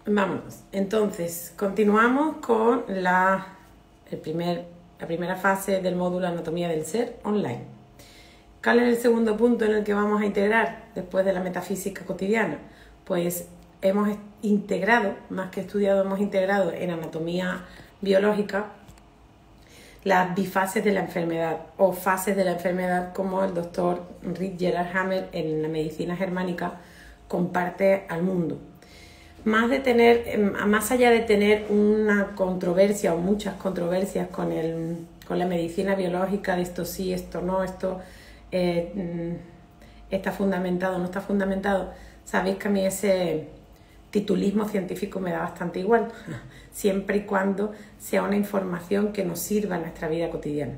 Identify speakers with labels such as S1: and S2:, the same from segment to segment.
S1: Vámonos. Entonces, continuamos con la primera fase del módulo Anatomía del Ser online. ¿Cuál es el segundo punto en el que vamos a integrar después de la metafísica cotidiana? Pues hemos integrado, más que estudiado, hemos integrado en anatomía biológica las bifases de la enfermedad o fases de la enfermedad, como el doctor Gerhard Hammer en la medicina germánica comparte al mundo. Más allá de tener una controversia o muchas controversias con la medicina biológica, de esto sí, esto no, esto está fundamentado, no está fundamentado, sabéis que a mí ese titulismo científico me da bastante igual, siempre y cuando sea una información que nos sirva en nuestra vida cotidiana.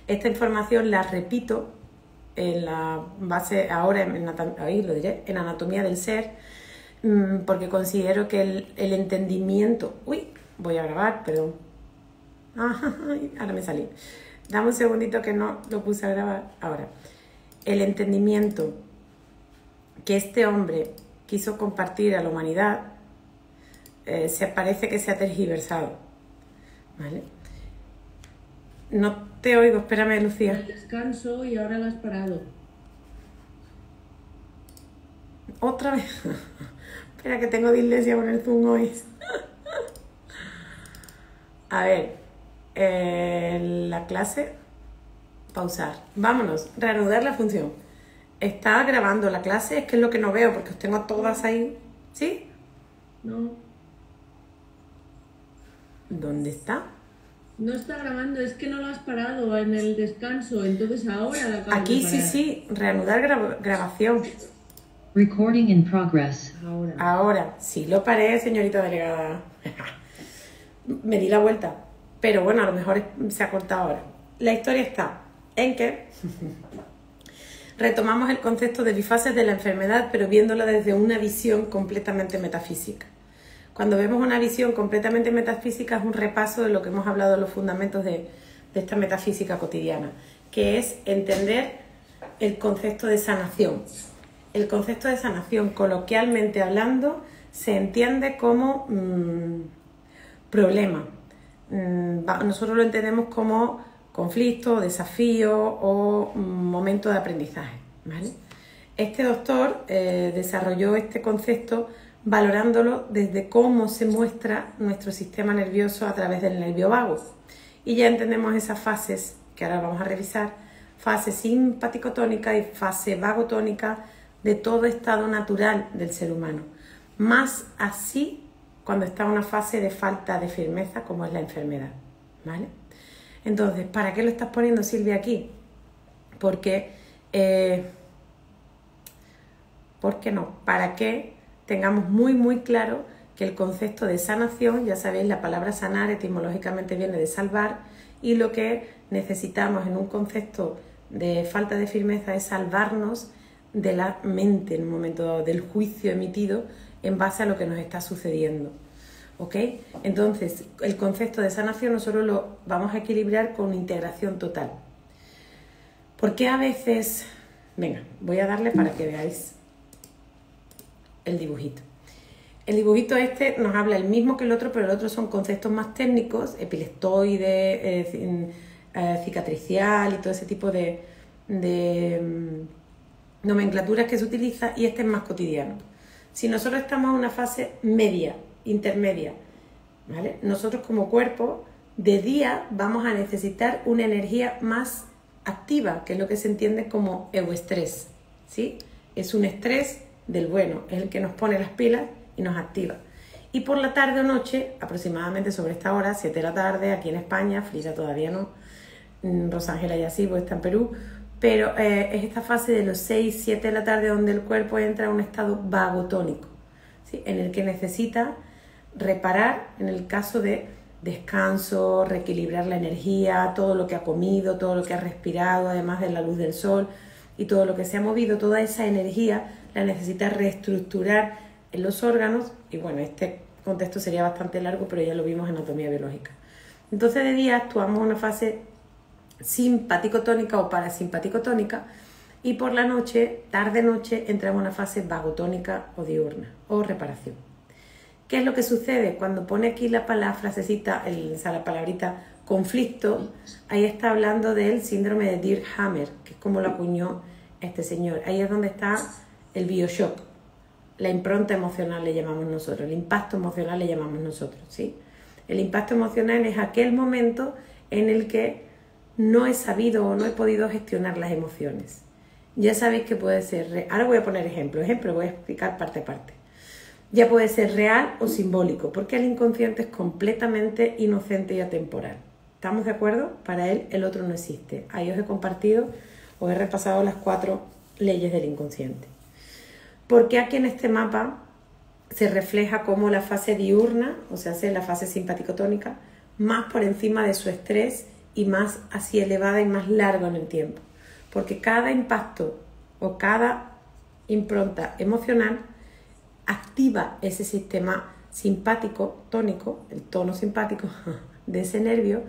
S1: Esta información la repito en la base, ahora en Anatomía del Ser, porque considero que el entendimiento... Uy, voy a grabar, perdón. Ahora me salí. Dame un segundito que no lo puse a grabar. Ahora, el entendimiento que este hombre quiso compartir a la humanidad parece que se ha tergiversado, ¿vale? No te oigo, espérame, Lucía.
S2: El descanso y ahora lo has parado.
S1: Otra vez. Espera, que tengo dislexia con el Zoom hoy. A ver, la clase, pausar. Vámonos, reanudar la función. Está grabando la clase, es que es lo que no veo porque os tengo todas ahí. ¿Sí?
S2: No.
S1: ¿Dónde está?
S2: No está grabando, es que no lo has parado en el descanso, entonces ahora la acabas
S1: Aquí
S2: de parar.
S1: sí, reanudar grabación.
S3: Recording in progress.
S1: Ahora, sí lo paré, señorita delegada. Me di la vuelta. Pero bueno, a lo mejor se ha cortado ahora. La historia está en que retomamos el concepto de bifases de la enfermedad, pero viéndola desde una visión completamente metafísica. Cuando vemos una visión completamente metafísica es un repaso de lo que hemos hablado en los fundamentos de esta metafísica cotidiana, que es entender el concepto de sanación. El concepto de sanación, coloquialmente hablando, se entiende como problema. Nosotros lo entendemos como conflicto, desafío o momento de aprendizaje, ¿vale? Este doctor desarrolló este concepto valorándolo desde cómo se muestra nuestro sistema nervioso a través del nervio vago. Y ya entendemos esas fases que ahora vamos a revisar, fase simpaticotónica y fase vagotónica de todo estado natural del ser humano. Más así cuando está en una fase de falta de firmeza como es la enfermedad, ¿vale? Entonces, ¿para qué lo estás poniendo, Silvia, aquí? Porque, ¿por qué no? Para que tengamos muy claro que el concepto de sanación, ya sabéis, la palabra sanar etimológicamente viene de salvar, y lo que necesitamos en un concepto de falta de firmeza es salvarnos de la mente en un momento dado, del juicio emitido en base a lo que nos está sucediendo, ¿ok? Entonces, el concepto de sanación nosotros lo vamos a equilibrar con integración total. ¿Por qué a veces? Venga, voy a darle para que veáis el dibujito. El dibujito este nos habla el mismo que el otro, pero el otro son conceptos más técnicos, epileptoide, cicatricial y todo ese tipo de nomenclaturas que se utiliza, y este es más cotidiano. Si nosotros estamos en una fase media, intermedia, ¿vale? Nosotros como cuerpo de día vamos a necesitar una energía más activa, que es lo que se entiende como euestrés, ¿sí? Es un estrés del bueno, es el que nos pone las pilas y nos activa. Y por la tarde o noche, aproximadamente sobre esta hora, 7 de la tarde, aquí en España, Frilla todavía no, Rosángela ya sí, pues está en Perú, pero es esta fase de los 6, 7 de la tarde donde el cuerpo entra en un estado vagotónico, ¿sí? En el que necesita reparar en el caso de descanso, reequilibrar la energía, todo lo que ha comido, todo lo que ha respirado, además de la luz del sol y todo lo que se ha movido, toda esa energía la necesita reestructurar en los órganos. Y bueno, este contexto sería bastante largo, pero ya lo vimos en anatomía biológica. Entonces de día actuamos en una fase simpaticotónica o parasimpaticotónica, y por la noche, tarde-noche, entramos en una fase vagotónica o diurna o reparación. ¿Qué es lo que sucede? Cuando pone aquí la frasecita, la palabrita conflicto, ahí está hablando del síndrome de Dirk Hammer, que es como lo acuñó este señor. Ahí es donde está el bioshock, la impronta emocional le llamamos nosotros, el impacto emocional le llamamos nosotros, ¿sí? El impacto emocional es aquel momento en el que no he sabido o no he podido gestionar las emociones. Ya sabéis que puede ser, ahora voy a poner ejemplo, voy a explicar parte a parte. Ya puede ser real o simbólico, porque el inconsciente es completamente inocente y atemporal. ¿Estamos de acuerdo? Para él el otro no existe. Ahí os he compartido, os he repasado las 4 leyes del inconsciente. Porque aquí en este mapa se refleja como la fase diurna, o sea, la fase simpático-tónica, más por encima de su estrés y más así elevada y más largo en el tiempo. Porque cada impacto o cada impronta emocional activa ese sistema simpático-tónico, el tono simpático de ese nervio,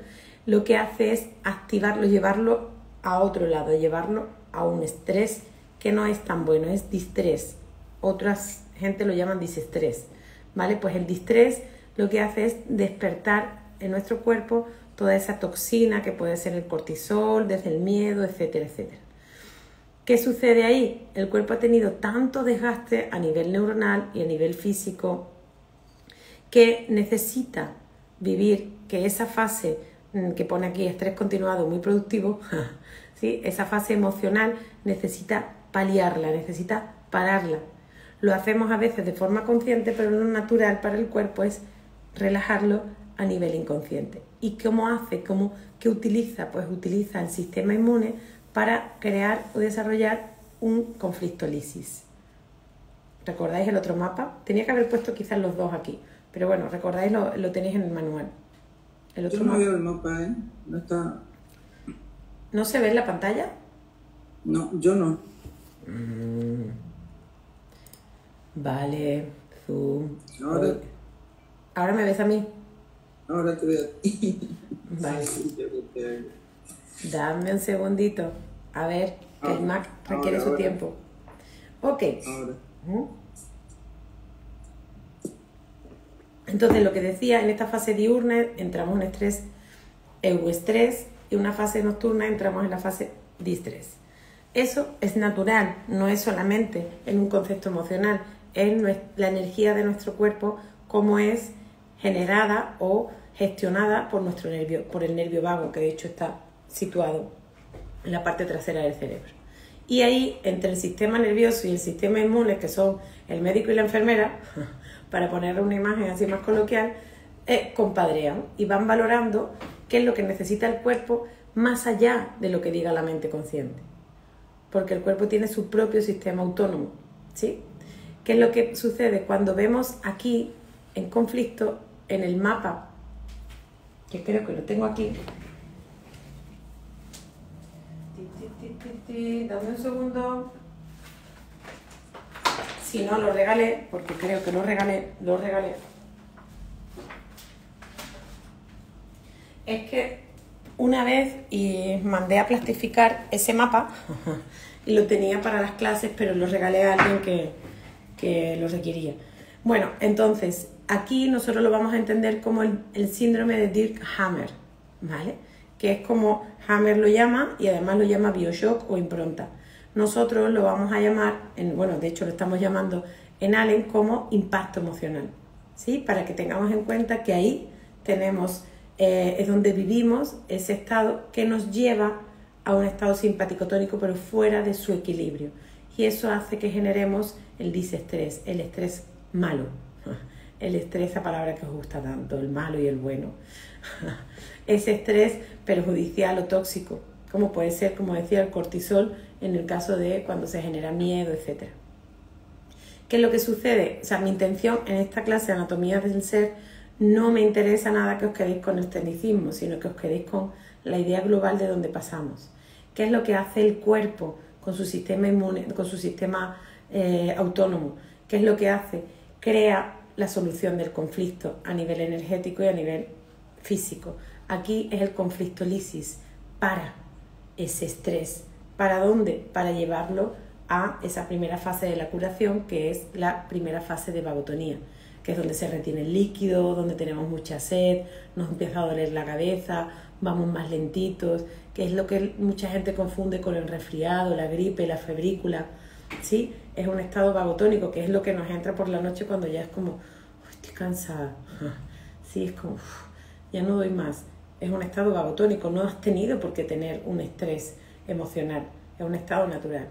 S1: lo que hace es activarlo, llevarlo a otro lado, llevarlo a un estrés que no es tan bueno, es distrés. Otras gente lo llaman disestrés, ¿vale? Pues el distrés lo que hace es despertar en nuestro cuerpo toda esa toxina que puede ser el cortisol, desde el miedo, etcétera, etcétera. ¿Qué sucede ahí? El cuerpo ha tenido tanto desgaste a nivel neuronal y a nivel físico que necesita vivir que esa fase que pone aquí estrés continuado muy productivo, ¿sí? Esa fase emocional necesita paliarla, necesita pararla. Lo hacemos a veces de forma consciente, pero lo natural para el cuerpo es relajarlo a nivel inconsciente. ¿Y cómo hace? ¿Qué utiliza? Pues utiliza el sistema inmune para crear o desarrollar un conflicto lisis. ¿Recordáis el otro mapa? Tenía que haber puesto quizás los dos aquí, pero bueno, recordáis, lo tenéis en el manual. El otro
S4: Yo no
S1: mapa.
S4: veo el mapa, ¿eh? No está...
S1: ¿No se ve en la pantalla?
S4: No, yo no.
S1: Vale, zoom.
S4: Ahora
S1: me ves a mí.
S4: Ahora te veo a ti.
S1: Vale.
S4: Sí, yo te veo.
S1: Dame un segundito. A ver, que el Mac requiere su tiempo. Ok.
S4: Ahora.
S1: Entonces, lo que decía, en esta fase diurna entramos en estrés, euestrés, y una fase nocturna entramos en la fase distrés. Eso es natural, no es solamente en un concepto emocional, es la energía de nuestro cuerpo, como es generada o gestionada por nuestro nervio, por el nervio vago, que de hecho está situado en la parte trasera del cerebro. Y ahí, entre el sistema nervioso y el sistema inmune, que son el médico y la enfermera, para poner una imagen así más coloquial, compadrean y van valorando qué es lo que necesita el cuerpo más allá de lo que diga la mente consciente. Porque el cuerpo tiene su propio sistema autónomo, ¿sí? ¿Qué es lo que sucede cuando vemos aquí, en conflicto, en el mapa, que creo que lo tengo aquí? Dame un segundo. Si no, lo regalé, porque creo que lo regalé. Es que una vez mandé a plastificar ese mapa y lo tenía para las clases, pero lo regalé a alguien que lo requería. Bueno, entonces, aquí nosotros lo vamos a entender como el síndrome de Dirk Hammer, ¿vale? Que es como Hammer lo llama, y además lo llama bioshock o impronta. Nosotros lo vamos a llamar, de hecho lo estamos llamando en Allen como impacto emocional, ¿sí? Para que tengamos en cuenta que ahí tenemos, es donde vivimos ese estado que nos lleva a un estado simpático-tónico, pero fuera de su equilibrio. Y eso hace que generemos el disestrés, el estrés malo. El estrés, esa palabra que os gusta tanto, el malo y el bueno. Ese estrés perjudicial o tóxico, como puede ser, como decía, el cortisol en el caso de cuando se genera miedo, etc. ¿Qué es lo que sucede? O sea, mi intención en esta clase de anatomía del ser no me interesa nada que os quedéis con el tecnicismo, sino que os quedéis con la idea global de dónde pasamos. ¿Qué es lo que hace el cuerpo con su sistema inmune, con su sistema autónomo? ¿Qué es lo que hace? Crea la solución del conflicto a nivel energético y a nivel físico. Aquí es el conflicto lisis para ese estrés. ¿Para dónde? Para llevarlo a esa primera fase de la curación, que es la primera fase de vagotonía. que es donde se retiene el líquido, donde tenemos mucha sed, nos empieza a doler la cabeza, vamos más lentitos, que es lo que mucha gente confunde con el resfriado, la gripe, la febrícula, ¿sí? Es un estado vagotónico, que es lo que nos entra por la noche cuando ya es como, estoy cansada, sí, es como, ya no doy más. Es un estado vagotónico, no has tenido por qué tener un estrés emocional, es un estado natural.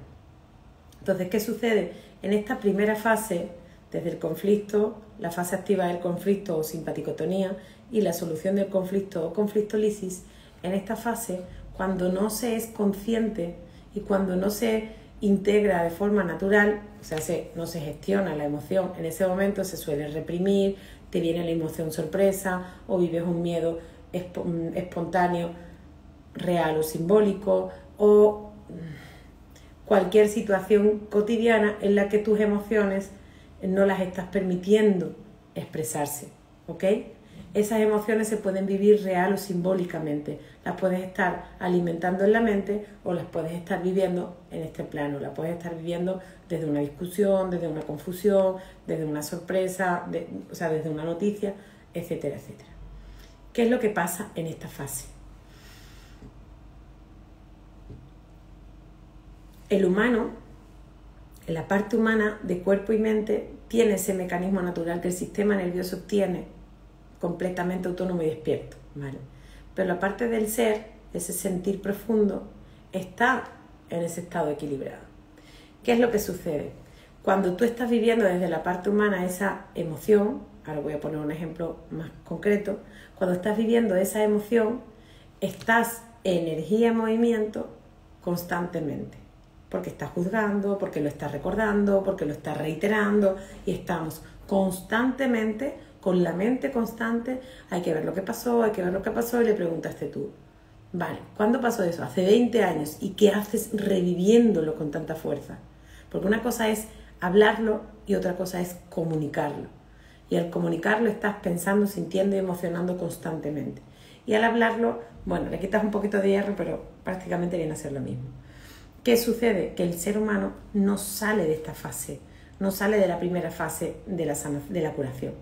S1: Entonces, ¿qué sucede? En esta primera fase, desde el conflicto, la fase activa del conflicto o simpaticotonía y la solución del conflicto o conflictolisis, en esta fase, cuando no se es consciente y cuando no se integra de forma natural, o sea, no se gestiona la emoción, en ese momento se suele reprimir, te viene la emoción sorpresa o vives un miedo espontáneo, real o simbólico, o cualquier situación cotidiana en la que tus emociones no las estás permitiendo expresarse, ¿ok? Esas emociones se pueden vivir real o simbólicamente, las puedes estar alimentando en la mente o las puedes estar viviendo en este plano, las puedes estar viviendo desde una discusión, desde una confusión, desde una sorpresa, o sea, desde una noticia, etcétera, etcétera. ¿Qué es lo que pasa en esta fase? El humano, en la parte humana de cuerpo y mente, tiene ese mecanismo natural que el sistema nervioso tiene completamente autónomo y despierto, ¿vale? Pero la parte del ser, ese sentir profundo, está en ese estado equilibrado. ¿Qué es lo que sucede? Cuando tú estás viviendo desde la parte humana esa emoción, ahora voy a poner un ejemplo más concreto, cuando estás viviendo esa emoción, estás en energía en movimiento constantemente, porque estás juzgando, porque lo estás recordando, porque lo estás reiterando, y estamos constantemente, con la mente constante, hay que ver lo que pasó, y le preguntaste tú, vale, ¿cuándo pasó eso? Hace 20 años, ¿y qué haces reviviéndolo con tanta fuerza? Porque una cosa es hablarlo y otra cosa es comunicarlo. Y al comunicarlo estás pensando, sintiendo y emocionando constantemente. Y al hablarlo, bueno, le quitas un poquito de hierro, pero prácticamente viene a ser lo mismo. ¿Qué sucede? Que el ser humano no sale de esta fase, no sale de la primera fase de la curación.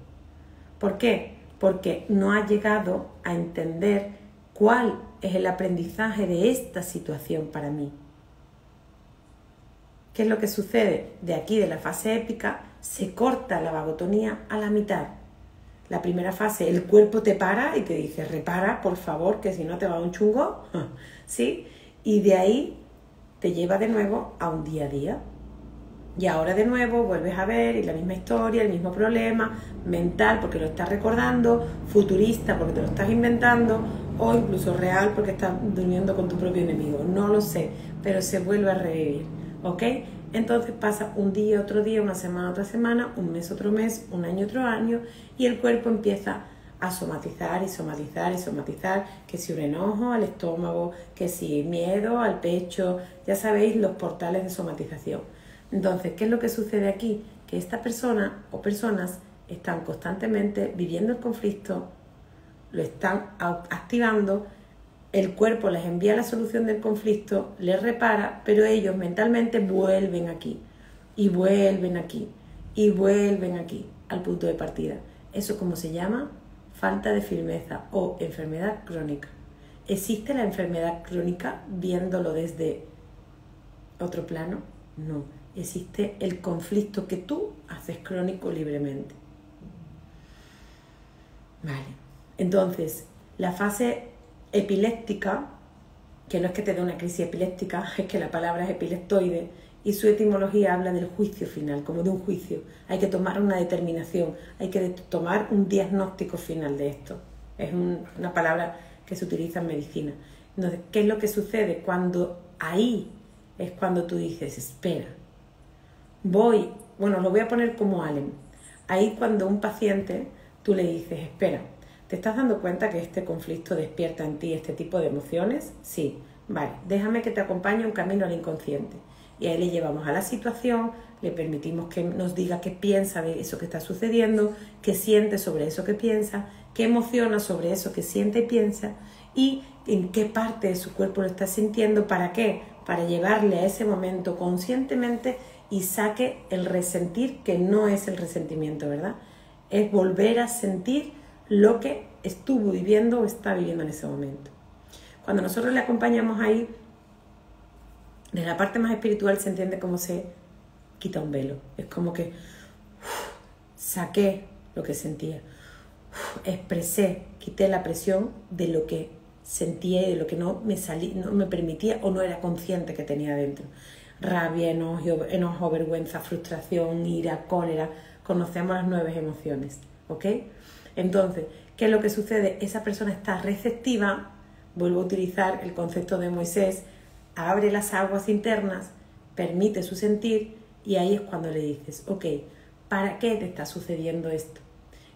S1: ¿Por qué? Porque no ha llegado a entender cuál es el aprendizaje de esta situación para mí. ¿Qué es lo que sucede? De aquí, de la fase épica, se corta la vagotonía a la mitad. La primera fase, el cuerpo te para y te dice, repara, por favor, que si no te va un chungo, ¿sí? Y de ahí te lleva de nuevo a un día a día. Y ahora de nuevo vuelves a ver y la misma historia, el mismo problema, mental porque lo estás recordando, futurista porque te lo estás inventando, o incluso real porque estás durmiendo con tu propio enemigo. No lo sé, pero se vuelve a revivir, ¿ok? Entonces pasa un día, otro día, una semana, otra semana, un mes, otro mes, un año, otro año, y el cuerpo empieza a somatizar y somatizar y somatizar, que si un enojo al estómago, que si miedo al pecho, ya sabéis los portales de somatización. Entonces, ¿qué es lo que sucede aquí? Que esta persona o personas están constantemente viviendo el conflicto, lo están activando, el cuerpo les envía la solución del conflicto, les repara, pero ellos mentalmente vuelven aquí, y vuelven aquí, y vuelven aquí, al punto de partida. ¿Eso cómo se llama? Falta de firmeza o enfermedad crónica. ¿Existe la enfermedad crónica viéndolo desde otro plano? No. Existe el conflicto que tú haces crónico libremente. Vale. Entonces, la fase epiléptica, que no es que te dé una crisis epiléptica, es que la palabra es epileptoide y su etimología habla del juicio final, como de un juicio. Hay que tomar una determinación, hay que tomar un diagnóstico final de esto. Es una palabra que se utiliza en medicina. Entonces, ¿qué es lo que sucede? Cuando ahí es cuando tú dices, espera, lo voy a poner como Allen. Ahí cuando un paciente, tú le dices, espera, ¿te estás dando cuenta que este conflicto despierta en ti este tipo de emociones? Sí, vale, déjame que te acompañe un camino al inconsciente. Y ahí le llevamos a la situación, le permitimos que nos diga qué piensa de eso que está sucediendo, qué siente sobre eso que piensa, qué emociona sobre eso que siente y piensa, y en qué parte de su cuerpo lo está sintiendo. ¿Para qué? Para llevarle a ese momento conscientemente y saque el resentir, que no es el resentimiento, ¿verdad? es volver a sentir lo que estuvo viviendo o está viviendo en ese momento. Cuando nosotros le acompañamos ahí, desde la parte más espiritual se entiende cómo se quita un velo. Es como que saqué lo que sentía, expresé, quité la presión de lo que sentía y de lo que no me permitía o no era consciente que tenía dentro. Rabia, enojo, vergüenza, frustración, ira, cólera. Conocemos las 9 emociones, ¿ok? Entonces, ¿qué es lo que sucede? Esa persona está receptiva, vuelvo a utilizar el concepto de Moisés, abre las aguas internas, permite su sentir y ahí es cuando le dices, ok, ¿para qué te está sucediendo esto?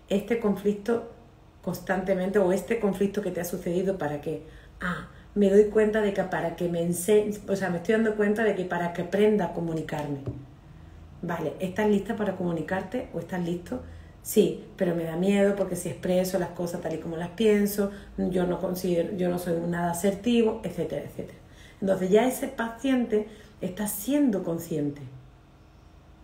S1: Este conflicto constantemente o este conflicto que te ha sucedido, ¿para qué? Me doy cuenta de que para que me enseñe, o sea, me estoy dando cuenta de que para que aprenda a comunicarme. Vale, ¿estás lista para comunicarte o estás listo? Sí, pero me da miedo porque si expreso las cosas tal y como las pienso, yo no soy nada asertivo, etcétera, etcétera. Entonces ya ese paciente está siendo consciente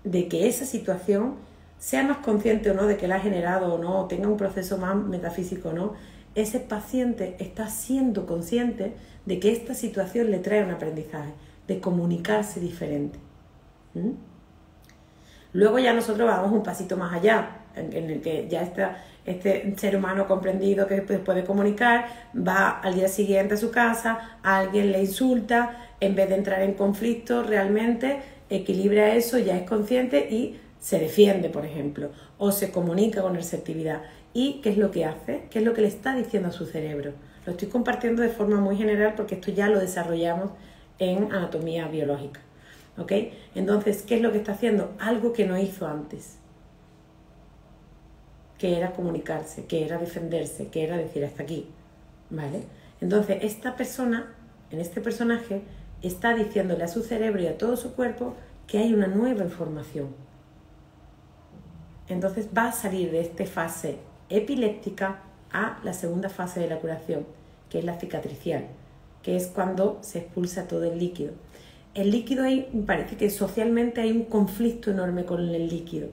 S1: de que esa situación, sea más consciente o no de que la ha generado o no, o tenga un proceso más metafísico o no, ese paciente está siendo consciente de que esta situación le trae un aprendizaje, de comunicarse diferente. Luego ya nosotros vamos un pasito más allá, en el que ya este ser humano comprendido que puede comunicar, va al día siguiente a su casa, alguien le insulta, en vez de entrar en conflicto, realmente equilibra eso, ya es consciente y se defiende, por ejemplo, o se comunica con asertividad. ¿Y qué es lo que hace? ¿Qué es lo que le está diciendo a su cerebro? Lo estoy compartiendo de forma muy general porque esto ya lo desarrollamos en anatomía biológica. ¿Ok? Entonces, ¿qué es lo que está haciendo? Algo que no hizo antes. Que era comunicarse, que era defenderse, que era decir hasta aquí. ¿Vale? Entonces, esta persona, en este personaje, está diciéndole a su cerebro y a todo su cuerpo que hay una nueva información. Entonces va a salir de esta fase epiléptica a la segunda fase de la curación, que es la cicatricial, que es cuando se expulsa todo el líquido. El líquido ahí, parece que socialmente hay un conflicto enorme con el líquido,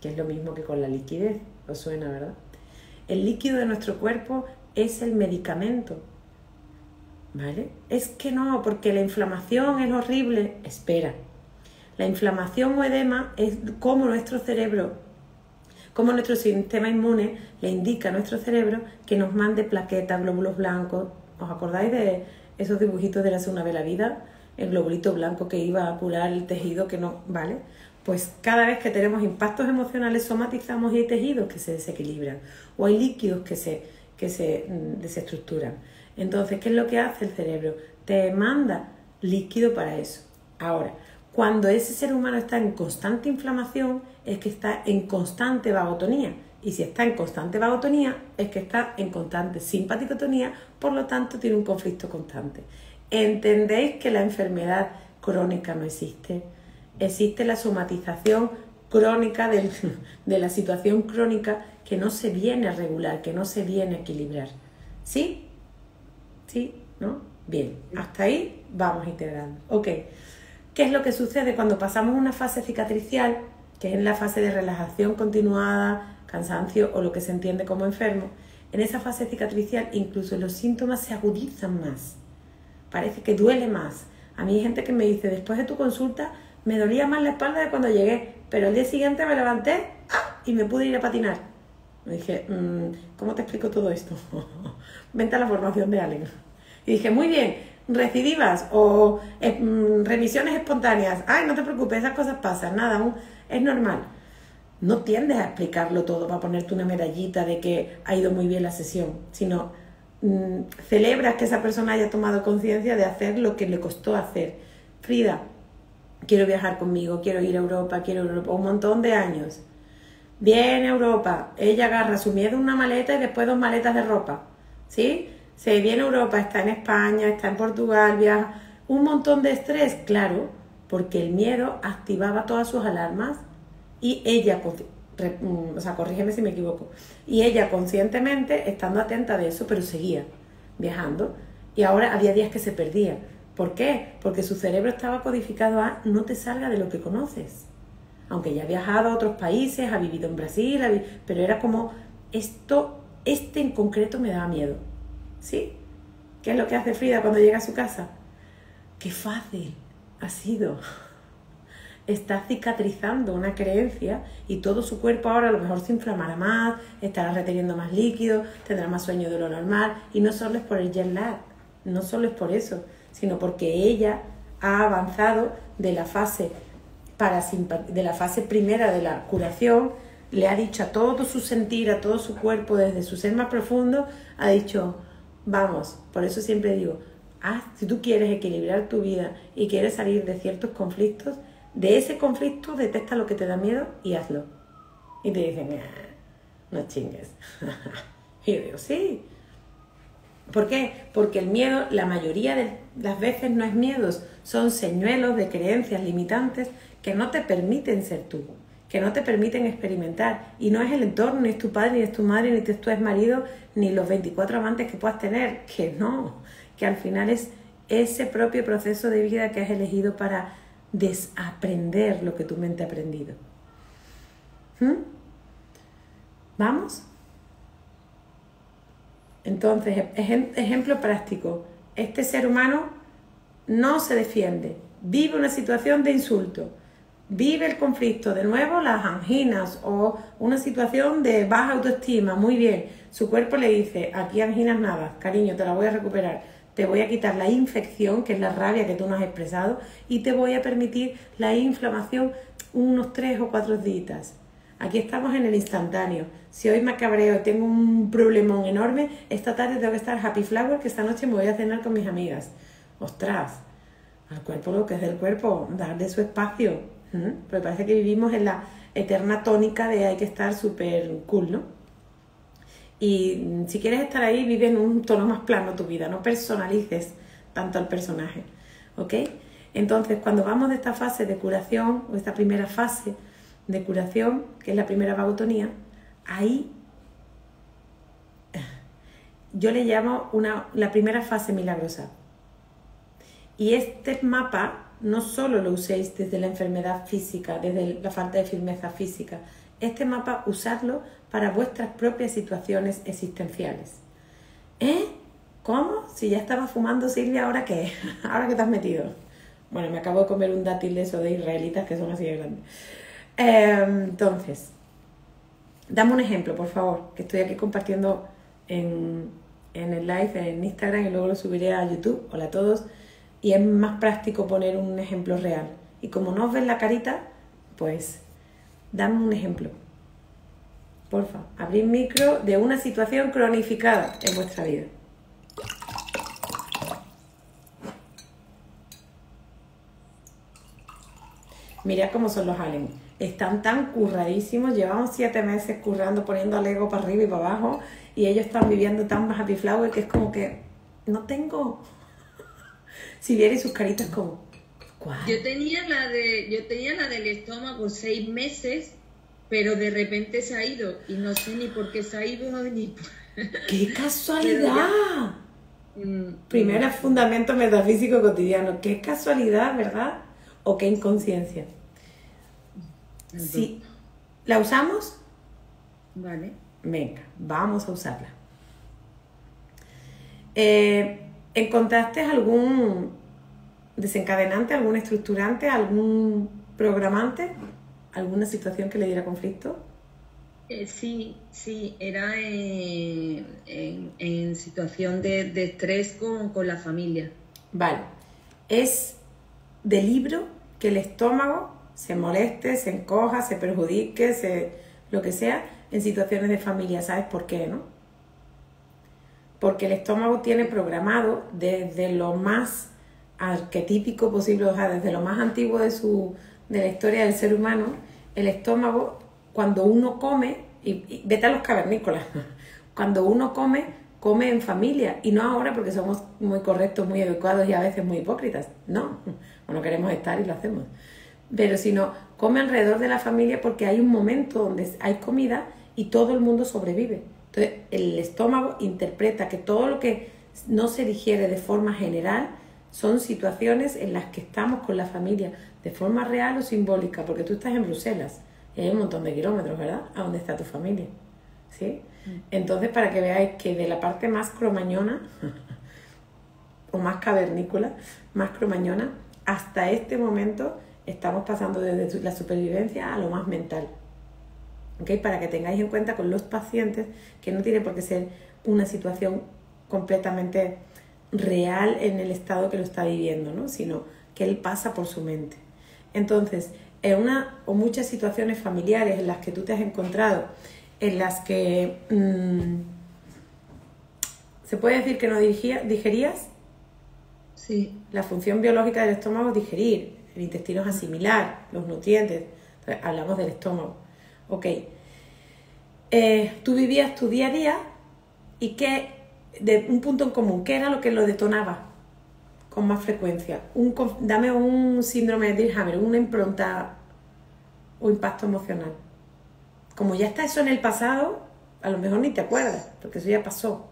S1: que es lo mismo que con la liquidez, os suena, ¿verdad? El líquido de nuestro cuerpo es el medicamento, ¿vale? Es que no, porque la inflamación es horrible. Espera, la inflamación o edema es como nuestro cerebro, como nuestro sistema inmune le indica a nuestro cerebro que nos mande plaquetas, glóbulos blancos. ¿Os acordáis de esos dibujitos de la Segunda vez la vida? El globulito blanco que iba a curar el tejido que no, ¿vale? Pues cada vez que tenemos impactos emocionales somatizamos y hay tejidos que se desequilibran o hay líquidos que se desestructuran. Entonces, ¿qué es lo que hace el cerebro? Te manda líquido para eso. Ahora, cuando ese ser humano está en constante inflamación, es que está en constante vagotonía. Y si está en constante vagotonía, es que está en constante simpaticotonía, por lo tanto tiene un conflicto constante. ¿Entendéis que la enfermedad crónica no existe? Existe la somatización crónica de la situación crónica que no se viene a regular, que no se viene a equilibrar. ¿Sí? ¿Sí? ¿No? Bien, hasta ahí vamos integrando. Ok, ¿qué es lo que sucede cuando pasamos una fase cicatricial, que es la fase de relajación continuada, cansancio o lo que se entiende como enfermo? En esa fase cicatricial incluso los síntomas se agudizan más, parece que duele más. A mí hay gente que me dice, después de tu consulta me dolía más la espalda de cuando llegué, pero al día siguiente me levanté y me pude ir a patinar. Me dije, ¿cómo te explico todo esto? Vente a la formación de Allen. Y dije, muy bien, recidivas o remisiones espontáneas. Ay, no te preocupes, esas cosas pasan, nada, es normal. No tiendes a explicarlo todo para ponerte una medallita de que ha ido muy bien la sesión, sino celebras que esa persona haya tomado conciencia de hacer lo que le costó hacer. Frida, quiero viajar conmigo, quiero ir a Europa, un montón de años. Viene a Europa, ella agarra su miedo en una maleta y después 2 maletas de ropa, ¿sí? Se viene a Europa, está en España, está en Portugal, viaja, un montón de estrés, claro, porque el miedo activaba todas sus alarmas y ella, o sea, corrígeme si me equivoco, y ella conscientemente, estando atenta de eso, pero seguía viajando y ahora había días que se perdía. ¿Por qué? Porque su cerebro estaba codificado a no te salga de lo que conoces. aunque ya ha viajado a otros países, ha vivido en Brasil, pero era como, este en concreto me daba miedo, ¿sí? ¿Qué es lo que hace Frida cuando llega a su casa? ¡Qué fácil ha sido! Está cicatrizando una creencia y todo su cuerpo ahora a lo mejor se inflamará más, estará reteniendo más líquido, tendrá más sueño de lo normal, y no solo es por el jet lag, no solo es por eso, sino porque ella ha avanzado de la fase primera de la curación, le ha dicho a todo su sentir, a todo su cuerpo, desde su ser más profundo, ha dicho, vamos, por eso siempre digo, si tú quieres equilibrar tu vida y quieres salir de ciertos conflictos, de ese conflicto detecta lo que te da miedo y hazlo. Y te dicen, no chingues. Y yo digo, sí. ¿Por qué? Porque el miedo, la mayoría de las veces no es miedo, son señuelos de creencias limitantes que no te permiten ser tú, que no te permiten experimentar. Y no es el entorno, ni es tu padre, ni es tu madre, ni es tu exmarido, ni los 24 amantes que puedas tener, que no, que al final es ese propio proceso de vida que has elegido para desaprender lo que tu mente ha aprendido. ¿Vamos? Entonces, ejemplo práctico. Este ser humano no se defiende, vive una situación de insulto, vive el conflicto, de nuevo las anginas o una situación de baja autoestima, muy bien. Su cuerpo le dice, aquí anginas nada, cariño, te la voy a recuperar. Te voy a quitar la infección, que es la rabia que tú no has expresado, y te voy a permitir la inflamación unos 3 o 4 días. Aquí estamos en el instantáneo. Si hoy me cabreo, tengo un problemón enorme, esta tarde tengo que estar happy flower, que esta noche me voy a cenar con mis amigas. ¡Ostras! Al cuerpo lo que es del cuerpo, darle su espacio. Porque parece que vivimos en la eterna tónica de hay que estar súper cool, ¿no? Y si quieres estar ahí, vive en un tono más plano tu vida, no personalices tanto al personaje, ¿ok? Entonces, cuando vamos de esta fase de curación, o esta primera fase de curación, que es la primera vagotonía, ahí yo le llamo la primera fase milagrosa. Y este mapa no solo lo uséis desde la enfermedad física, desde la falta de firmeza física, este mapa usadlo para vuestras propias situaciones existenciales. ¿Cómo? Si ya estabas fumando, Silvia, ¿ahora qué? ¿Ahora qué te has metido? Bueno, me acabo de comer un dátil de esos de israelitas que son así de grandes. Entonces, dame un ejemplo, por favor, que estoy aquí compartiendo en el live en Instagram y luego lo subiré a YouTube. Hola a todos. Y es más práctico poner un ejemplo real. Y como no os ven la carita, pues dame un ejemplo. Porfa, abrid micro de una situación cronificada en vuestra vida. Mirad cómo son los aliens. Están tan curradísimos. Llevamos 7 meses currando, poniendo al ego para arriba y para abajo. Y ellos están viviendo tan happy flower que es como que no tengo. Si vierais sus caritas como, ¿cuál?
S2: Yo tenía la del estómago 6 meses, pero de repente se ha ido y no sé ni por qué se ha ido ni por...
S1: ¡Qué casualidad! Primero fundamento metafísico cotidiano. ¡Qué casualidad!, ¿verdad? ¿O qué inconsciencia? Sí. ¿La usamos?
S2: Vale.
S1: Venga, vamos a usarla. ¿Encontraste algún desencadenante, algún estructurante, algún programante? ¿Alguna situación que le diera conflicto?
S2: Sí, era en situación de estrés con la familia.
S1: Vale, es de libro que el estómago se moleste, se encoja, se perjudique, lo que sea, en situaciones de familia. ¿Sabes por qué, no? Porque el estómago tiene programado desde lo más arquetípico posible, o sea, desde lo más antiguo de la historia del ser humano, el estómago, cuando uno come, y vete a los cavernícolas, cuando uno come en familia, y no ahora porque somos muy correctos, muy educados y a veces muy hipócritas, no queremos estar y lo hacemos, pero sino come alrededor de la familia porque hay un momento donde hay comida y todo el mundo sobrevive. Entonces el estómago interpreta que todo lo que no se digiere de forma general Son situaciones en las que estamos con la familia de forma real o simbólica, porque tú estás en Bruselas y hay un montón de kilómetros, ¿verdad? A dónde está tu familia, ¿sí? Entonces, para que veáis que de la parte más cromañona o más cavernícola, más cromañona, hasta este momento estamos pasando desde la supervivencia a lo más mental. ¿Okay? Para que tengáis en cuenta con los pacientes que no tiene por qué ser una situación completamente real en el estado que lo está viviendo, ¿no? Sino que él pasa por su mente. Entonces, en una o muchas situaciones familiares en las que tú te has encontrado, en las que se puede decir que no digerías.
S2: Sí.
S1: La función biológica del estómago es digerir, el intestino es asimilar los nutrientes. Entonces, hablamos del estómago. Ok. Tú vivías tu día a día y de un punto en común, ¿qué era lo que lo detonaba con más frecuencia? Dame un síndrome de Dirhammer, una impronta o impacto emocional. Como ya está eso en el pasado, a lo mejor ni te acuerdas, porque eso ya pasó.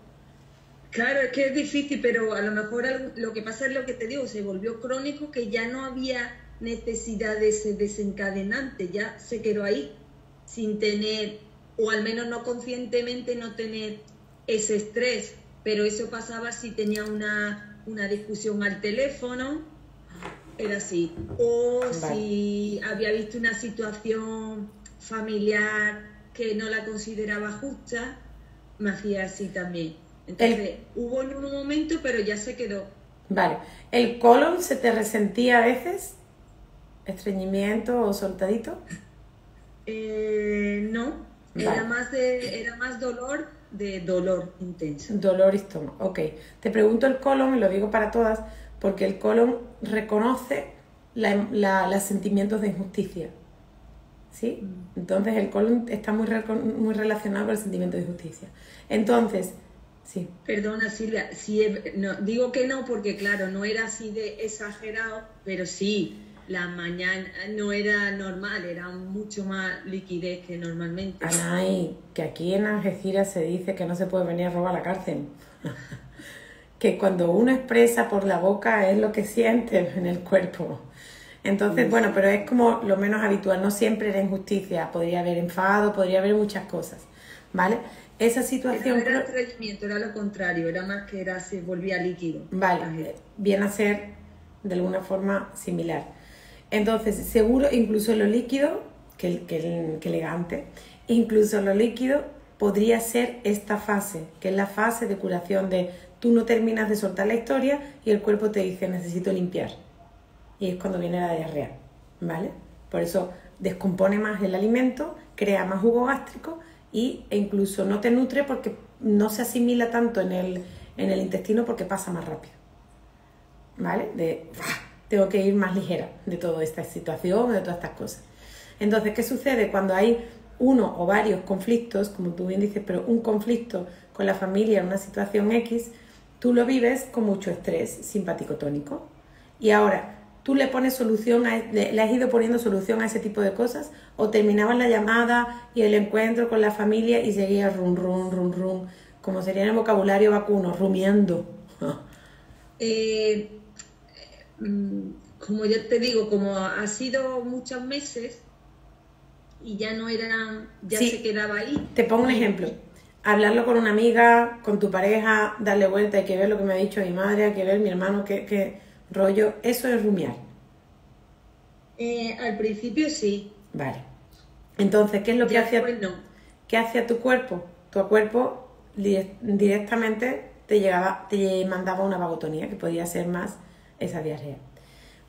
S2: Claro, es que es difícil, pero a lo mejor lo que pasa es lo que te digo, se volvió crónico, que ya no había necesidad de ese desencadenante, ya se quedó ahí, sin tener, o al menos no conscientemente, no tener ese estrés. Pero eso pasaba si tenía una discusión al teléfono, era así. O vale. Si había visto una situación familiar que no la consideraba justa, me hacía así también. Entonces, hubo en un momento, pero ya se quedó.
S1: Vale. ¿El colon se te resentía a veces? ¿Estreñimiento o soltadito?
S2: No. Vale. Era más dolor, de dolor intenso.
S1: Dolor estómago. Ok. Te pregunto el colon, y lo digo para todas, porque el colon reconoce los sentimientos de injusticia. ¿Sí? Entonces el colon está muy relacionado con el sentimiento de injusticia. Entonces, sí.
S2: Perdona, Silvia, no, digo que no porque claro, no era así de exagerado, pero sí, la mañana no era normal, era mucho más liquidez que normalmente.
S1: Anay, que aquí en Algeciras se dice que no se puede venir a robar a la cárcel. Que cuando uno expresa por la boca es lo que siente en el cuerpo. Entonces, sí. Bueno, pero es como lo menos habitual, no siempre era injusticia, podría haber enfado, podría haber muchas cosas, ¿vale? Esa situación...
S2: No era estreñimiento, era lo contrario, era más que se volvía líquido.
S1: Vale, viene a ser de alguna forma similar. Entonces, seguro, incluso lo líquido, que elegante, incluso lo líquido podría ser esta fase, que es la fase de curación de tú no terminas de soltar la historia y el cuerpo te dice necesito limpiar. Y es cuando viene la diarrea, ¿vale? Por eso descompone más el alimento, crea más jugo gástrico e incluso no te nutre porque no se asimila tanto en el intestino porque pasa más rápido, ¿vale? Tengo que ir más ligera de toda esta situación, de todas estas cosas. Entonces, ¿qué sucede cuando hay uno o varios conflictos, como tú bien dices, pero un conflicto con la familia en una situación X, tú lo vives con mucho estrés simpático-tónico y ahora tú le pones solución, le has ido poniendo solución a ese tipo de cosas o terminabas la llamada y el encuentro con la familia y seguías rum, como sería en el vocabulario vacuno, rumiando.
S2: Como yo te digo, como ha sido muchos meses y ya no era, ya sí, se quedaba ahí.
S1: Te pongo un ejemplo. Hablarlo con una amiga, con tu pareja, darle vuelta, hay que ver lo que me ha dicho mi madre, hay que ver mi hermano, que rollo, eso es rumiar.
S2: Al principio sí.
S1: Vale. Entonces, ¿qué es lo que hace?
S2: No.
S1: ¿Qué hace a tu cuerpo? Tu cuerpo directamente te mandaba una vagotonía, que podía ser más esa diarrea.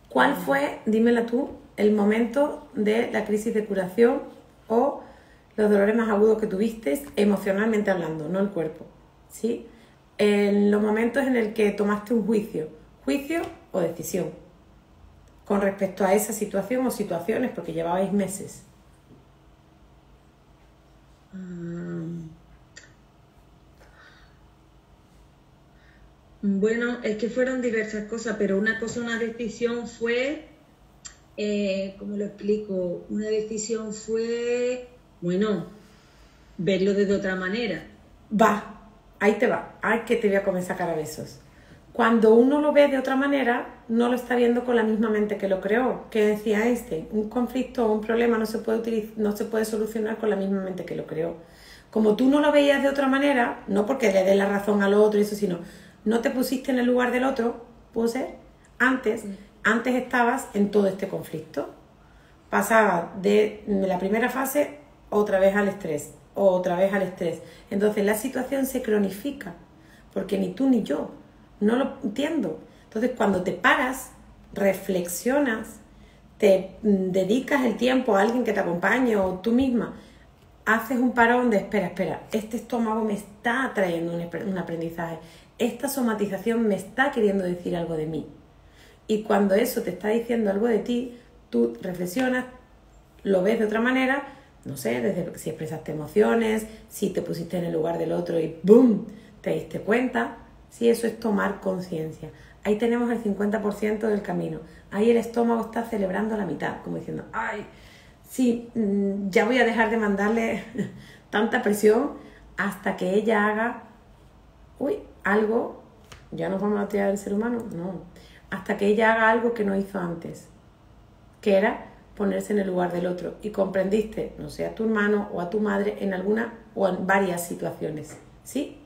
S1: ¿Cuál fue, dímela tú, el momento de la crisis de curación o los dolores más agudos que tuviste emocionalmente hablando, no el cuerpo? ¿Sí? En los momentos en el que tomaste un juicio o decisión con respecto a esa situación o situaciones, porque llevabais meses.
S2: Bueno, es que fueron diversas cosas, pero una decisión fue, ¿cómo lo explico? Una decisión fue, bueno, verlo de otra manera.
S1: Va, ahí te va. Ay, que te voy a comer a sacar a besos. Cuando uno lo ve de otra manera, no lo está viendo con la misma mente que lo creó. Que decía Einstein, un conflicto o un problema no se puede solucionar con la misma mente que lo creó. Como tú no lo veías de otra manera, no porque le des la razón al otro, eso, sino no te pusiste en el lugar del otro, ¿pudo ser? Antes estabas en todo este conflicto. Pasaba de la primera fase otra vez al estrés, otra vez al estrés. Entonces la situación se cronifica, porque ni tú ni yo no lo entiendo. Entonces cuando te paras, reflexionas, te dedicas el tiempo a alguien que te acompañe o tú misma, haces un parón de espera, este estómago me está trayendo un aprendizaje, esta somatización me está queriendo decir algo de mí. Y cuando eso te está diciendo algo de ti, tú reflexionas, lo ves de otra manera, no sé, desde si expresaste emociones, si te pusiste en el lugar del otro y ¡boom!, te diste cuenta. Sí, eso es tomar conciencia. Ahí tenemos el 50% del camino. Ahí el estómago está celebrando la mitad, como diciendo, ¡ay! Sí, ya voy a dejar de mandarle tanta presión hasta que ella haga, algo, ya nos vamos a tirar el ser humano, no, hasta que ella haga algo que no hizo antes, que era ponerse en el lugar del otro. Y comprendiste, no sé, a tu hermano o a tu madre en alguna o en varias situaciones, ¿sí?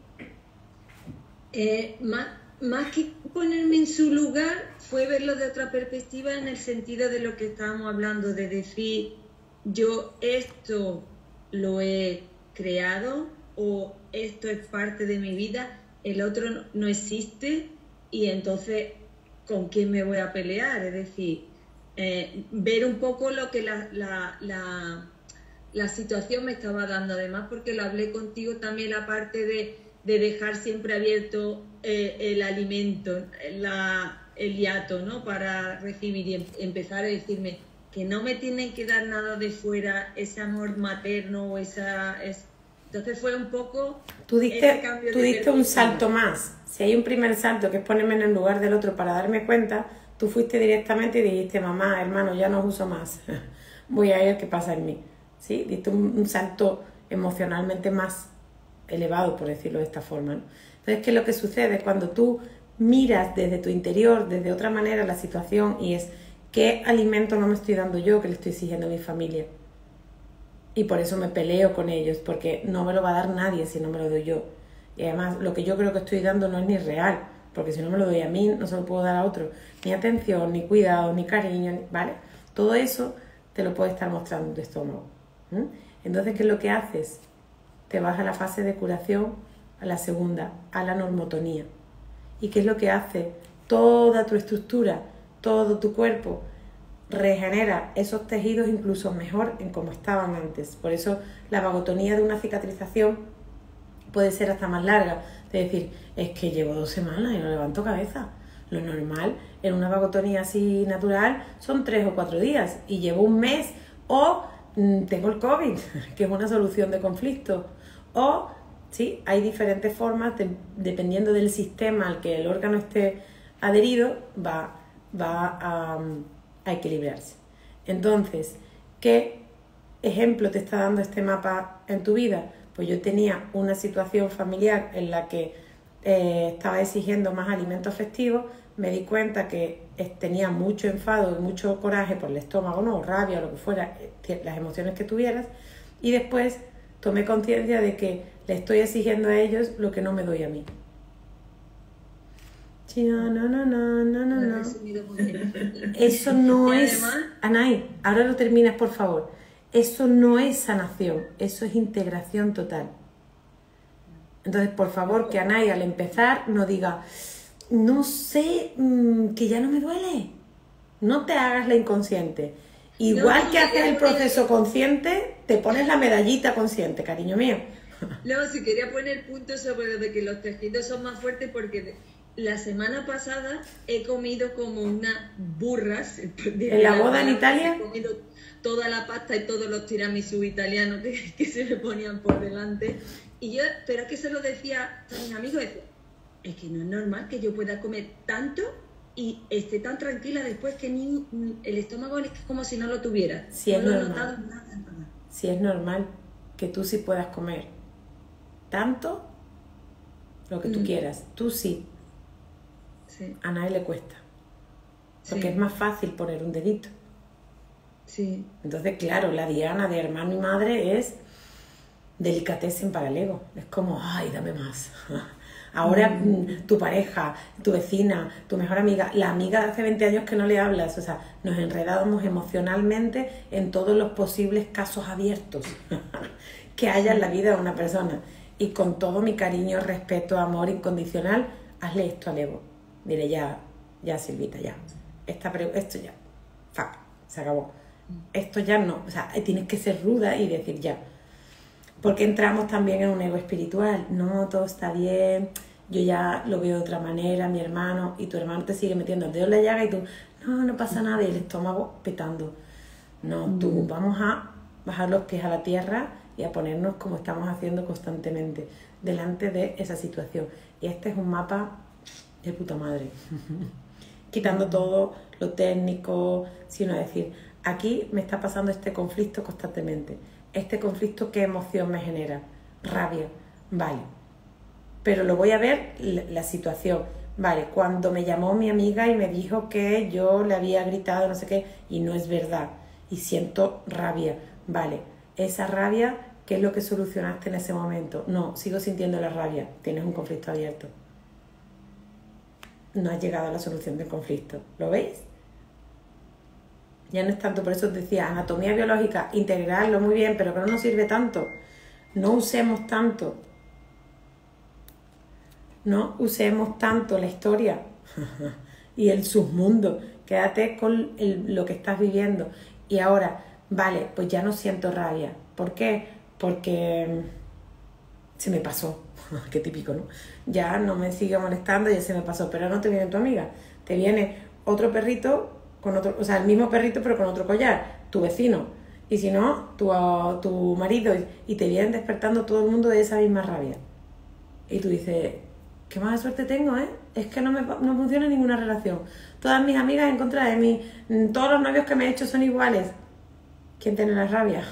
S2: Más que ponerme en su lugar, fue verlo de otra perspectiva en el sentido de lo que estábamos hablando, de decir, yo esto lo he creado o esto es parte de mi vida, el otro no existe y entonces, ¿con quién me voy a pelear? Es decir, ver un poco lo que la situación me estaba dando, además porque lo hablé contigo también, la parte de dejar siempre abierto el alimento, el hiato, ¿no?, para recibir y empezar a decirme que no me tienen que dar nada de fuera, ese amor materno o entonces fue un poco...
S1: Tú diste un salto más. Si hay un primer salto que es ponerme en el lugar del otro para darme cuenta, tú fuiste directamente y dijiste, mamá, hermano, ya no os uso más, voy a ver qué pasa en mí. ¿Sí? Diste un salto emocionalmente más elevado, por decirlo de esta forma, ¿no? Entonces, ¿qué es lo que sucede? Cuando tú miras desde tu interior, desde otra manera la situación, y es ¿qué alimento no me estoy dando yo que le estoy exigiendo a mi familia? Y por eso me peleo con ellos, porque no me lo va a dar nadie si no me lo doy yo. Y además, lo que yo creo que estoy dando no es ni real, porque si no me lo doy a mí, no se lo puedo dar a otro. Ni atención, ni cuidado, ni cariño, ¿vale? Todo eso te lo puede estar mostrando tu estómago. Entonces, ¿qué es lo que haces? Te vas a la fase de curación, a la segunda, a la normotonía. ¿Y qué es lo que hace? Toda tu estructura, todo tu cuerpo regenera esos tejidos incluso mejor en como estaban antes. Por eso la vagotonía de una cicatrización puede ser hasta más larga. Es decir, es que llevo 2 semanas y no levanto cabeza. Lo normal en una vagotonía así natural son 3 o 4 días y llevo un mes, o tengo el COVID, que es una solución de conflicto, o sí, hay diferentes formas, dependiendo del sistema al que el órgano esté adherido, va a equilibrarse. Entonces, ¿qué ejemplo te está dando este mapa en tu vida? Pues yo tenía una situación familiar en la que estaba exigiendo más alimento afectivo, me di cuenta que tenía mucho enfado y mucho coraje por el estómago, no, rabia o lo que fuera, las emociones que tuvieras, y después tomé conciencia de que le estoy exigiendo a ellos lo que no me doy a mí. No. Eso no es... Anay, ahora lo terminas, por favor. Eso no es sanación, eso es integración total. Entonces, por favor, que Anay al empezar no diga, no sé, que ya no me duele. No te hagas la inconsciente. Igual que haces el proceso consciente, te pones la medallita consciente, cariño mío.
S2: No, si quería poner punto sobre lo de que los tejidos son más fuertes, porque la semana pasada he comido como unas burras.
S1: ¿En la boda en Italia?
S2: He comido toda la pasta y todos los tiramisú italianos que se me ponían por delante. Y yo, pero es que se lo decía a mis amigos, decía, es que no es normal que yo pueda comer tanto y esté tan tranquila después, que ni el estómago es como si no lo tuviera.
S1: Sí,
S2: no
S1: es
S2: lo he
S1: normal.
S2: notado nada.
S1: Sí, es normal que tú sí puedas comer tanto lo que tú quieras. Tú sí.
S2: Sí.
S1: A nadie le cuesta. Porque
S2: Sí.
S1: es más fácil poner un dedito.
S2: Sí.
S1: Entonces, claro, la diana de hermano y madre es delicatessen para el ego. Es como, ay, dame más. Ahora tu pareja, tu vecina, tu mejor amiga, la amiga de hace 20 años que no le hablas, o sea, nos enredamos emocionalmente en todos los posibles casos abiertos que haya en la vida de una persona. Y con todo mi cariño, respeto, amor incondicional, hazle esto al ego. Dile, ya Silvita, ya. Esto ya. Se acabó. Esto ya no. O sea, tienes que ser ruda y decir ya. Porque entramos también en un ego espiritual. No, todo está bien, yo ya lo veo de otra manera, mi hermano, y tu hermano te sigue metiendo el dedo en la llaga y tú, no pasa nada, y el estómago petando. No, tú, vamos a bajar los pies a la tierra y a ponernos como estamos haciendo constantemente delante de esa situación. Y este es un mapa de puta madre. Quitando todo lo técnico, sino decir, aquí me está pasando este conflicto constantemente. Este conflicto, ¿qué emoción me genera? Rabia, vale. Pero lo voy a ver, la situación. Vale, cuando me llamó mi amiga y me dijo que yo le había gritado no sé qué, y no es verdad, y siento rabia. Vale, esa rabia, ¿qué es lo que solucionaste en ese momento? No, sigo sintiendo la rabia, tienes un conflicto abierto. No has llegado a la solución del conflicto, ¿lo veis? Ya no es tanto, por eso os decía, anatomía biológica, integrarlo muy bien, pero que no nos sirve tanto. No usemos tanto. No usemos tanto la historia y el submundo. Quédate con lo que estás viviendo. Y ahora, vale, pues ya no siento rabia. ¿Por qué? Porque se me pasó. Qué típico, ¿no? Ya no me sigue molestando, ya se me pasó. Pero no te viene tu amiga. Te viene otro perrito con otro, o sea, el mismo perrito pero con otro collar, tu vecino, y si no, tu marido, y te vienen despertando todo el mundo de esa misma rabia. Y tú dices, qué mala suerte tengo, ¿eh? Es que no funciona ninguna relación. Todas mis amigas en contra de mí, todos los novios que me he hecho son iguales. ¿Quién tiene la rabia?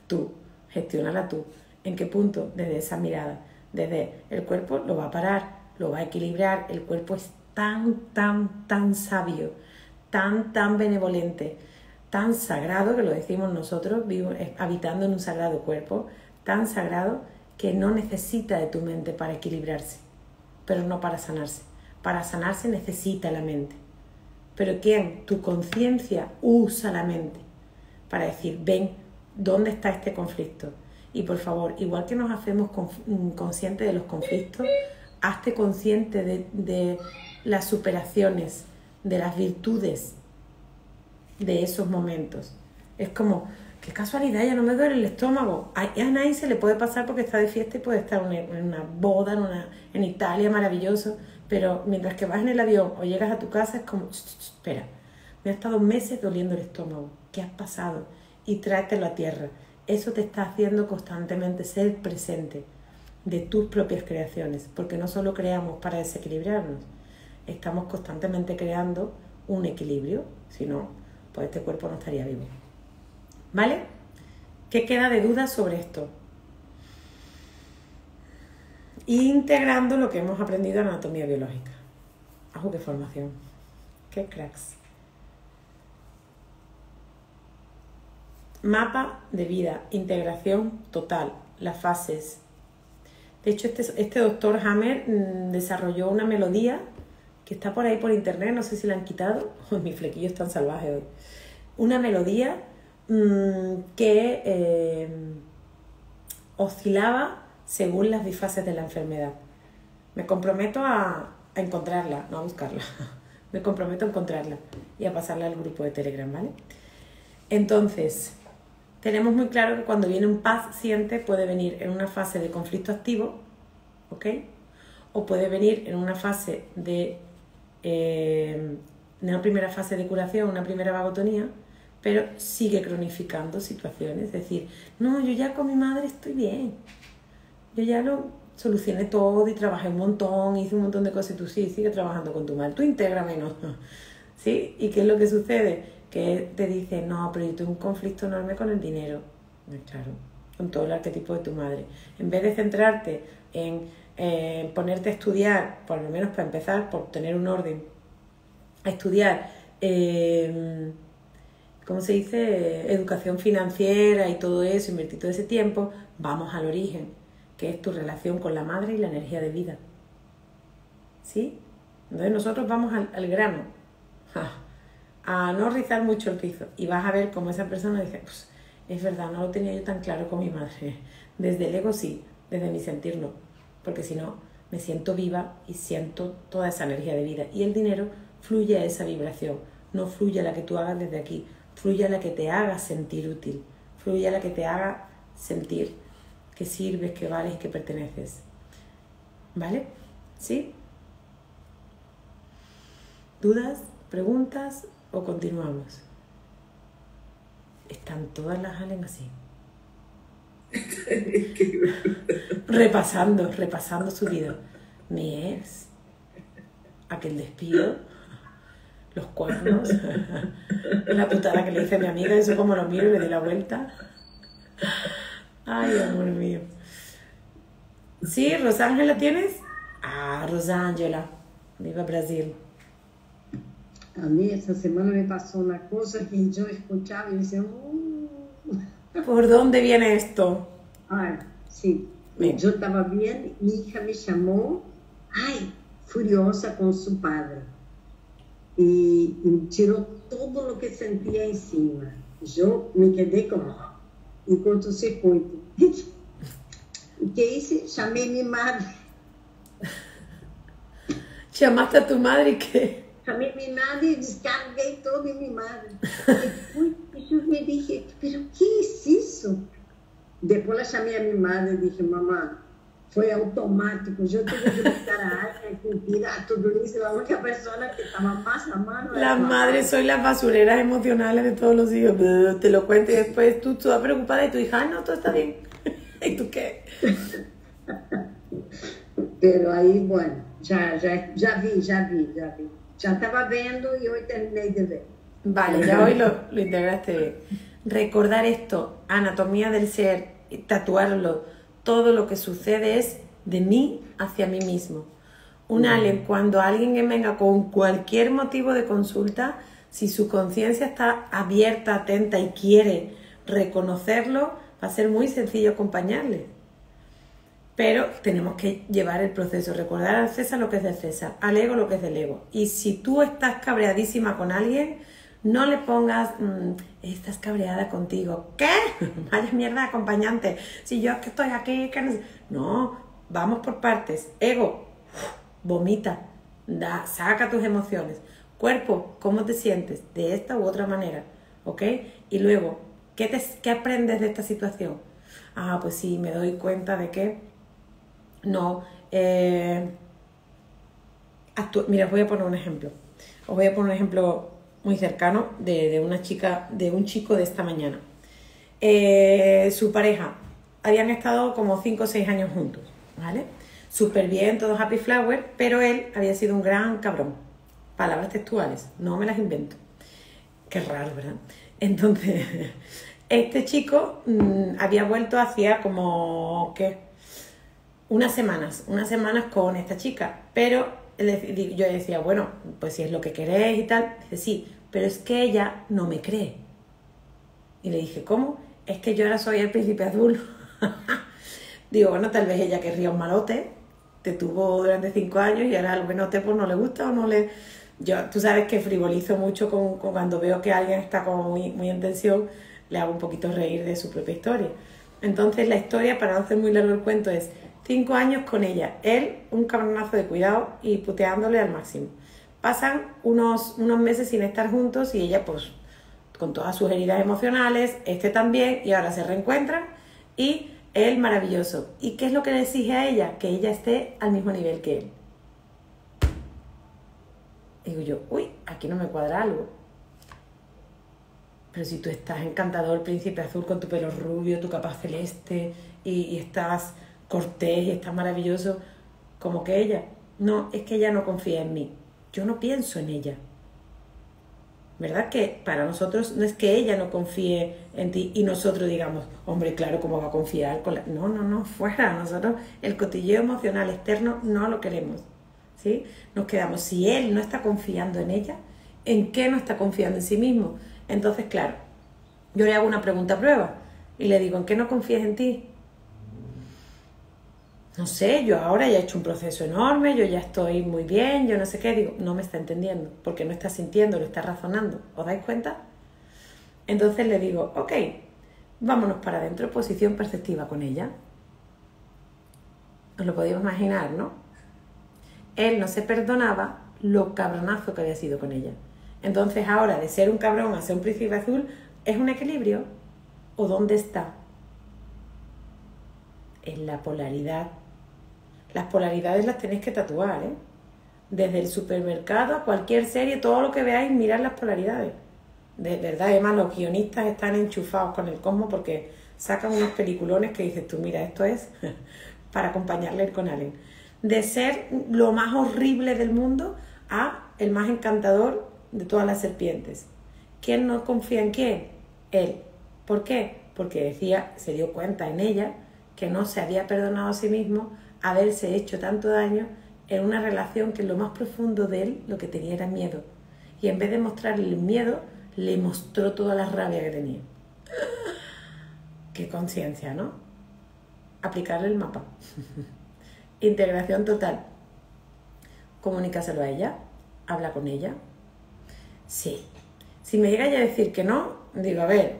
S1: Tú, gestiónala tú. ¿En qué punto? Desde esa mirada. Desde el cuerpo lo va a parar, lo va a equilibrar, el cuerpo es tan sabio, tan benevolente, tan sagrado, que lo decimos nosotros, habitando en un sagrado cuerpo, tan sagrado que no necesita de tu mente para equilibrarse, pero no para sanarse. Para sanarse necesita la mente. Pero ¿quién? Tu conciencia usa la mente para decir, ven, ¿dónde está este conflicto? Y por favor, igual que nos hacemos conscientes de los conflictos, hazte consciente de las superaciones, de las virtudes de esos momentos. Es como, qué casualidad, ya no me duele el estómago. A nadie se le puede pasar porque está de fiesta y puede estar en una boda, en Italia, maravilloso, pero mientras que vas en el avión o llegas a tu casa es como, espera, me ha estado meses doliendo el estómago, ¿qué has pasado? Y tráetelo a tierra. Eso te está haciendo constantemente ser presente de tus propias creaciones, porque no solo creamos para desequilibrarnos, estamos constantemente creando un equilibrio, si no, pues este cuerpo no estaría vivo. ¿Vale? ¿Qué queda de dudas sobre esto? Integrando lo que hemos aprendido en anatomía biológica. ¡Ajú, qué formación! ¡Qué cracks! Mapa de vida, integración total, las fases. De hecho, este doctor Hammer desarrolló una melodía que está por ahí por internet, no sé si la han quitado. Mis flequillos están salvajes hoy. Una melodía que oscilaba según las bifases de la enfermedad. Me comprometo a encontrarla, no a buscarla. Me comprometo a encontrarla y a pasarla al grupo de Telegram, ¿vale? Entonces, tenemos muy claro que cuando viene un paciente puede venir en una fase de conflicto activo, ¿ok? O puede venir en una fase de una primera fase de curación, una primera vagotonía, pero sigue cronificando situaciones. Es decir, no, yo ya con mi madre estoy bien, yo ya lo solucioné todo y trabajé un montón, hice un montón de cosas, y tú sí, sigue trabajando con tu madre, tú intégrame, ¿no? ¿Sí? ¿Y qué es lo que sucede? Que te dice, no, pero yo tengo un conflicto enorme con el dinero. Claro, con todo el arquetipo de tu madre. En vez de centrarte en ponerte a estudiar, por lo menos para empezar, por tener un orden, a estudiar, ¿cómo se dice? Educación financiera y todo eso, invertir todo ese tiempo, vamos al origen, que es tu relación con la madre y la energía de vida. ¿Sí? Entonces nosotros vamos al grano, a no rizar mucho el rizo, y vas a ver cómo esa persona dice, pues, es verdad, no lo tenía yo tan claro con mi madre. Desde el ego sí, desde mi sentir no, porque si no, me siento viva y siento toda esa energía de vida. Y el dinero fluye a esa vibración, no fluye a la que tú hagas desde aquí, fluye a la que te haga sentir útil, fluye a la que te haga sentir que sirves, que vales, que perteneces. ¿Vale? ¿Sí? ¿Dudas? ¿Preguntas? ¿O continuamos? Están todas las Allen así. repasando su vida. Mi ex, aquel despido, los cuernos, la putada que le hice a mi amiga, eso como lo miro y le di la vuelta. Ay, amor mío. ¿Sí? ¿Rosángela tienes? Ah, Rosángela. Viva Brasil.
S5: A mí esta semana me pasó una cosa que yo escuchaba y decía,
S1: ¿por dónde viene esto?
S5: Ah, sí.
S1: Bien.
S5: Yo estaba bien, mi hija me llamó, ay, furiosa con su padre. Y tiró todo lo que sentía encima. Yo me quedé como en cortocircuito. ¿Y qué hice? Llamé a mi madre.
S1: ¿Llamaste a tu madre y qué?
S5: Llamé a mi madre y descargué todo en mi madre. Y yo me dije, ¿pero qué es eso? Después la llamé a mi madre y dije, mamá, fue automático. Yo tuve que buscar a alguien que tirar todo eso. La única persona que estaba más a mano.
S1: Las madres son las basureras emocionales de todos los hijos. Te lo cuento y después tú toda preocupada y tu hija, no, todo está bien. ¿Y tú qué?
S5: Pero ahí, bueno, ya vi. Ya estaba viendo y hoy terminé de ver.
S1: Vale, ya hoy lo integraste bien. Recordar esto, anatomía del ser, tatuarlo, todo lo que sucede es de mí hacia mí mismo. Un alien, cuando alguien que venga con cualquier motivo de consulta, si su conciencia está abierta, atenta y quiere reconocerlo, va a ser muy sencillo acompañarle. Pero tenemos que llevar el proceso, recordar al César lo que es del César, al ego lo que es del ego. Y si tú estás cabreadísima con alguien, no le pongas, estás cabreada contigo. ¿Qué? Vaya mierda, acompañante. Si yo es que estoy aquí, que no sé. No, vamos por partes. Ego, vomita, saca tus emociones. Cuerpo, ¿cómo te sientes? De esta u otra manera, ¿ok? Y luego, ¿qué aprendes de esta situación? Ah, pues sí, me doy cuenta de que no, mira, os voy a poner un ejemplo. Os voy a poner un ejemplo muy cercano de una chica, de un chico de esta mañana. Su pareja, habían estado como 5 o 6 años juntos, ¿vale? Súper bien, todos happy flower, pero él había sido un gran cabrón. Palabras textuales, no me las invento. Qué raro, ¿verdad? Entonces, este chico había vuelto hacía como, ¿qué? Unas semanas con esta chica, pero yo decía, bueno, pues si es lo que queréis y tal. Dice, sí, pero es que ella no me cree. Y le dije, ¿cómo? Es que yo ahora soy el príncipe azul. Digo, bueno, tal vez ella querría un malote, te tuvo durante 5 años y ahora el buenote pues no le gusta o no le... Tú sabes que frivolizo mucho con cuando veo que alguien está como muy en tensión, le hago un poquito reír de su propia historia. Entonces la historia, para no hacer muy largo el cuento, es 5 años con ella, él un cabronazo de cuidado y puteándole al máximo. Pasan unos meses sin estar juntos y ella pues con todas sus heridas emocionales, este también, y ahora se reencuentran y él maravilloso. ¿Y qué es lo que le exige a ella? Que ella esté al mismo nivel que él. Digo yo, uy, aquí no me cuadra algo. Pero si tú estás encantador, príncipe azul, con tu pelo rubio, tu capa celeste y estás cortés y estás maravilloso, como que ella. No, es que ella no confía en mí. Yo no pienso en ella. ¿verdad? Que para nosotros no es que ella no confíe en ti y nosotros digamos, hombre, claro, ¿cómo va a confiar con la...? No, fuera. Nosotros el cotilleo emocional externo no lo queremos, ¿sí? Nos quedamos, si él no está confiando en ella, ¿en qué no está confiando en sí mismo? Entonces, claro, yo le hago una pregunta a prueba y le digo, ¿en qué no confías en ti? No sé, yo ahora ya he hecho un proceso enorme, yo ya estoy muy bien, yo no sé qué, digo, no me está entendiendo, porque no está sintiendo, lo está razonando, ¿os dais cuenta? Entonces le digo, ok, vámonos para adentro, posición perceptiva con ella. Os lo podéis imaginar, ¿no? Él no se perdonaba lo cabronazo que había sido con ella. Entonces ahora, de ser un cabrón a ser un príncipe azul, ¿es un equilibrio? ¿O dónde está? En la polaridad. Las polaridades las tenéis que tatuar, ¿eh? Desde el supermercado a cualquier serie, todo lo que veáis, mirad las polaridades. De verdad, además los guionistas están enchufados con el cosmos porque sacan unos peliculones que dices tú, mira, esto es para acompañarle con alguien. De ser lo más horrible del mundo a el más encantador de todas las serpientes. ¿Quién no confía en quién? Él. ¿Por qué? Porque decía, se dio cuenta en ella que no se había perdonado a sí mismo haberse hecho tanto daño en una relación que en lo más profundo de él lo que tenía era miedo. Y en vez de mostrarle el miedo, le mostró toda la rabia que tenía. Qué conciencia, ¿no? Aplicarle el mapa. Integración total. Comunícaselo a ella. Habla con ella. Sí. Si me llega ella a decir que no, digo, a ver,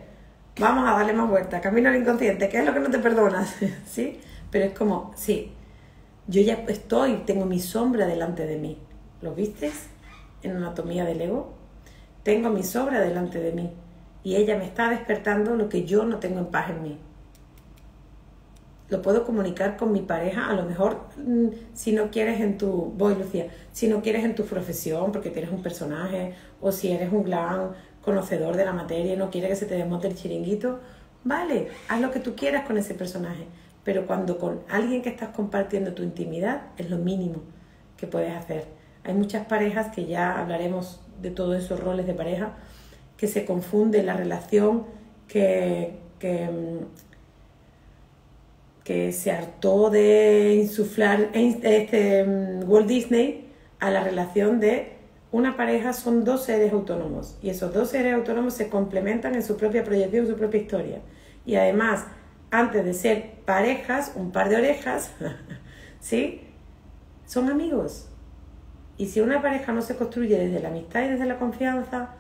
S1: vamos a darle más vuelta. Camino al inconsciente. ¿Qué es lo que no te perdonas? ¿Sí? Pero es como, sí, yo ya tengo mi sombra delante de mí. ¿Lo visteis? En Anatomía del Ego. Tengo mi sombra delante de mí. Y ella me está despertando lo que yo no tengo en paz en mí. Lo puedo comunicar con mi pareja, a lo mejor si no quieres Lucía, si no quieres en tu profesión, porque tienes un personaje, o si eres un gran conocedor de la materia y no quieres que se te desmonte el chiringuito, vale, haz lo que tú quieras con ese personaje. Pero cuando con alguien que estás compartiendo tu intimidad, es lo mínimo que puedes hacer. Hay muchas parejas, que ya hablaremos de todos esos roles de pareja, que se confunde la relación que se hartó de insuflar Walt Disney a la relación de una pareja. Son dos seres autónomos y esos dos seres autónomos se complementan en su propia proyección, en su propia historia. Y además, antes de ser parejas, un par de orejas, ¿sí? Son amigos. Y si una pareja no se construye desde la amistad y desde la confianza,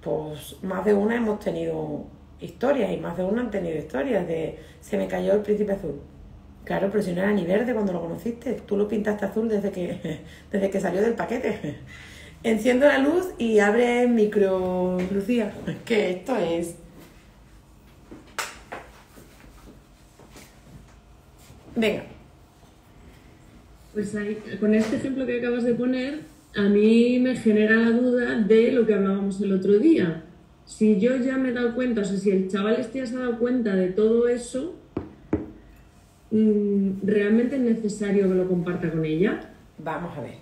S1: pues más de una hemos tenido historias y más de una han tenido historias de se me cayó el príncipe azul. Claro, pero si no era ni verde cuando lo conociste, tú lo pintaste azul desde que salió del paquete. Enciendo la luz y abre el micro, Lucía, que esto es... Venga.
S6: Pues ahí, con este ejemplo que acabas de poner, a mí me genera la duda de lo que hablábamos el otro día. Si yo ya me he dado cuenta, o sea, si el chaval este ya se ha dado cuenta de todo eso, ¿realmente es necesario que lo comparta con ella?
S1: Vamos a ver.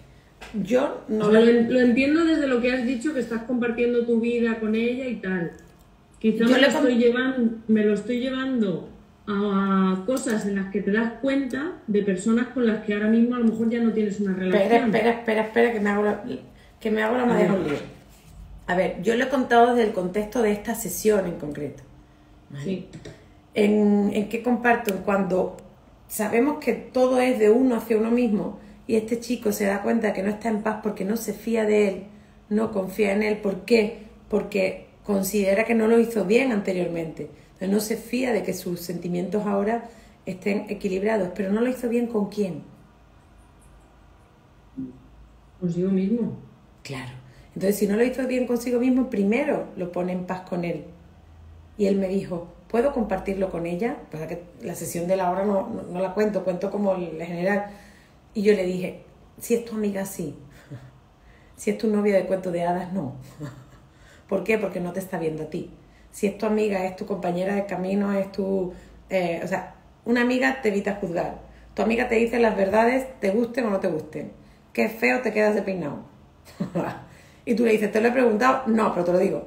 S1: Yo no
S6: lo entiendo desde lo que has dicho, que estás compartiendo tu vida con ella y tal. Quizá me lo estoy llevando a cosas en las que te das cuenta de personas con las que ahora mismo a lo mejor ya no tienes una relación.
S1: Espera, que me hago la madera un lío. A ver, yo lo he contado desde el contexto de esta sesión en concreto, ¿vale? Sí. ¿En qué comparto? Cuando sabemos que todo es de uno hacia uno mismo y este chico se da cuenta que no está en paz porque no se fía de él, no confía en él. ¿Por qué? Porque considera que no lo hizo bien anteriormente. Entonces no se fía de que sus sentimientos ahora estén equilibrados. ¿Pero no lo hizo bien con quién?
S6: Consigo mismo.
S1: Claro. Entonces, si no lo hizo bien consigo mismo, primero lo pone en paz con él. Y él me dijo, ¿puedo compartirlo con ella? Pues que la sesión de la hora no la cuento como la general. Y yo le dije, si es tu amiga, sí. Si es tu novia de cuento de hadas, no. ¿Por qué? Porque no te está viendo a ti. Si es tu amiga, es tu compañera de camino, es tu... o sea, una amiga te evita juzgar. Tu amiga te dice las verdades, te gusten o no te gusten. Que es feo, te quedas de peinado. Y tú le dices, ¿te lo he preguntado? No, pero te lo digo.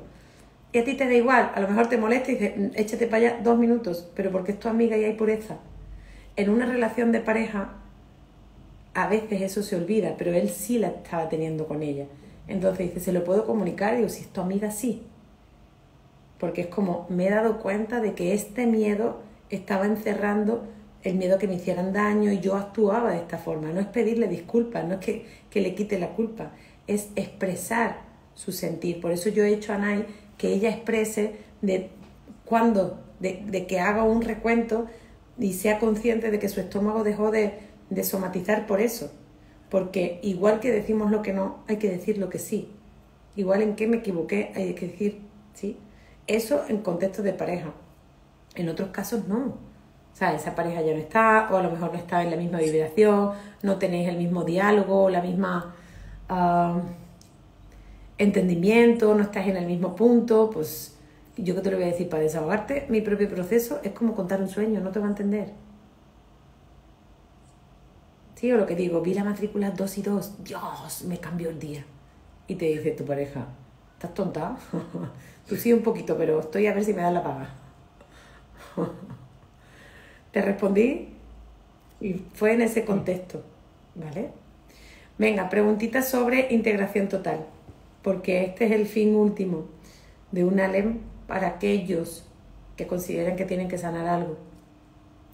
S1: Y a ti te da igual, a lo mejor te molesta y dices, échate para allá 2 minutos, pero porque es tu amiga y hay pureza. En una relación de pareja, a veces eso se olvida, pero él sí la estaba teniendo con ella. Entonces dice, ¿se lo puedo comunicar? Y digo, si es tu amiga, sí. Porque es como, me he dado cuenta de que este miedo estaba encerrando el miedo a que me hicieran daño y yo actuaba de esta forma. No es pedirle disculpas, no es que le quite la culpa, es expresar su sentir. Por eso yo he hecho a Nay que ella exprese de que haga un recuento y sea consciente de que su estómago dejó de somatizar por eso. Porque igual que decimos lo que no, hay que decir lo que sí. Igual en qué me equivoqué, hay que decir sí. Eso en contexto de pareja. En otros casos no. O sea, esa pareja ya no está, o a lo mejor no está en la misma vibración, no tenéis el mismo diálogo, la misma entendimiento, no estás en el mismo punto. Pues yo que te lo voy a decir, para desahogarte, mi propio proceso es como contar un sueño, no te va a entender. Sí, o lo que digo, vi la matrícula 2 y 2, Dios, me cambió el día. Y te dice tu pareja, ¿estás tonta? Tú sí un poquito, pero estoy a ver si me das la paga. Te respondí y fue en ese contexto, ¿vale? Venga, preguntitas sobre integración total, porque este es el fin último de un ALEM para aquellos que consideran que tienen que sanar algo,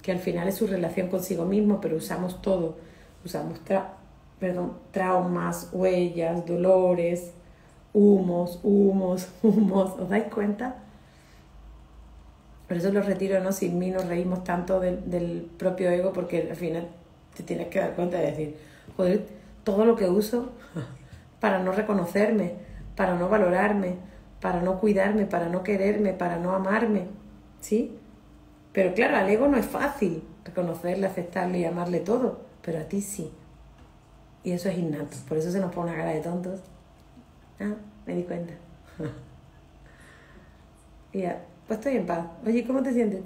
S1: que al final es su relación consigo mismo, pero usamos todo, usamos traumas, huellas, dolores, humos, ¿os dais cuenta? Por eso los retiros, ¿no? Sin mí nos reímos tanto del propio ego, porque al final te tienes que dar cuenta de decir, joder, todo lo que uso para no reconocerme, para no valorarme, para no cuidarme, para no quererme, para no amarme, ¿sí? Pero claro, al ego no es fácil reconocerle, aceptarle y amarle todo, pero a ti sí. Y eso es innato, por eso se nos pone una cara de tontos. Ah, me di cuenta. Y ya, pues estoy en paz. Oye, ¿cómo te sientes?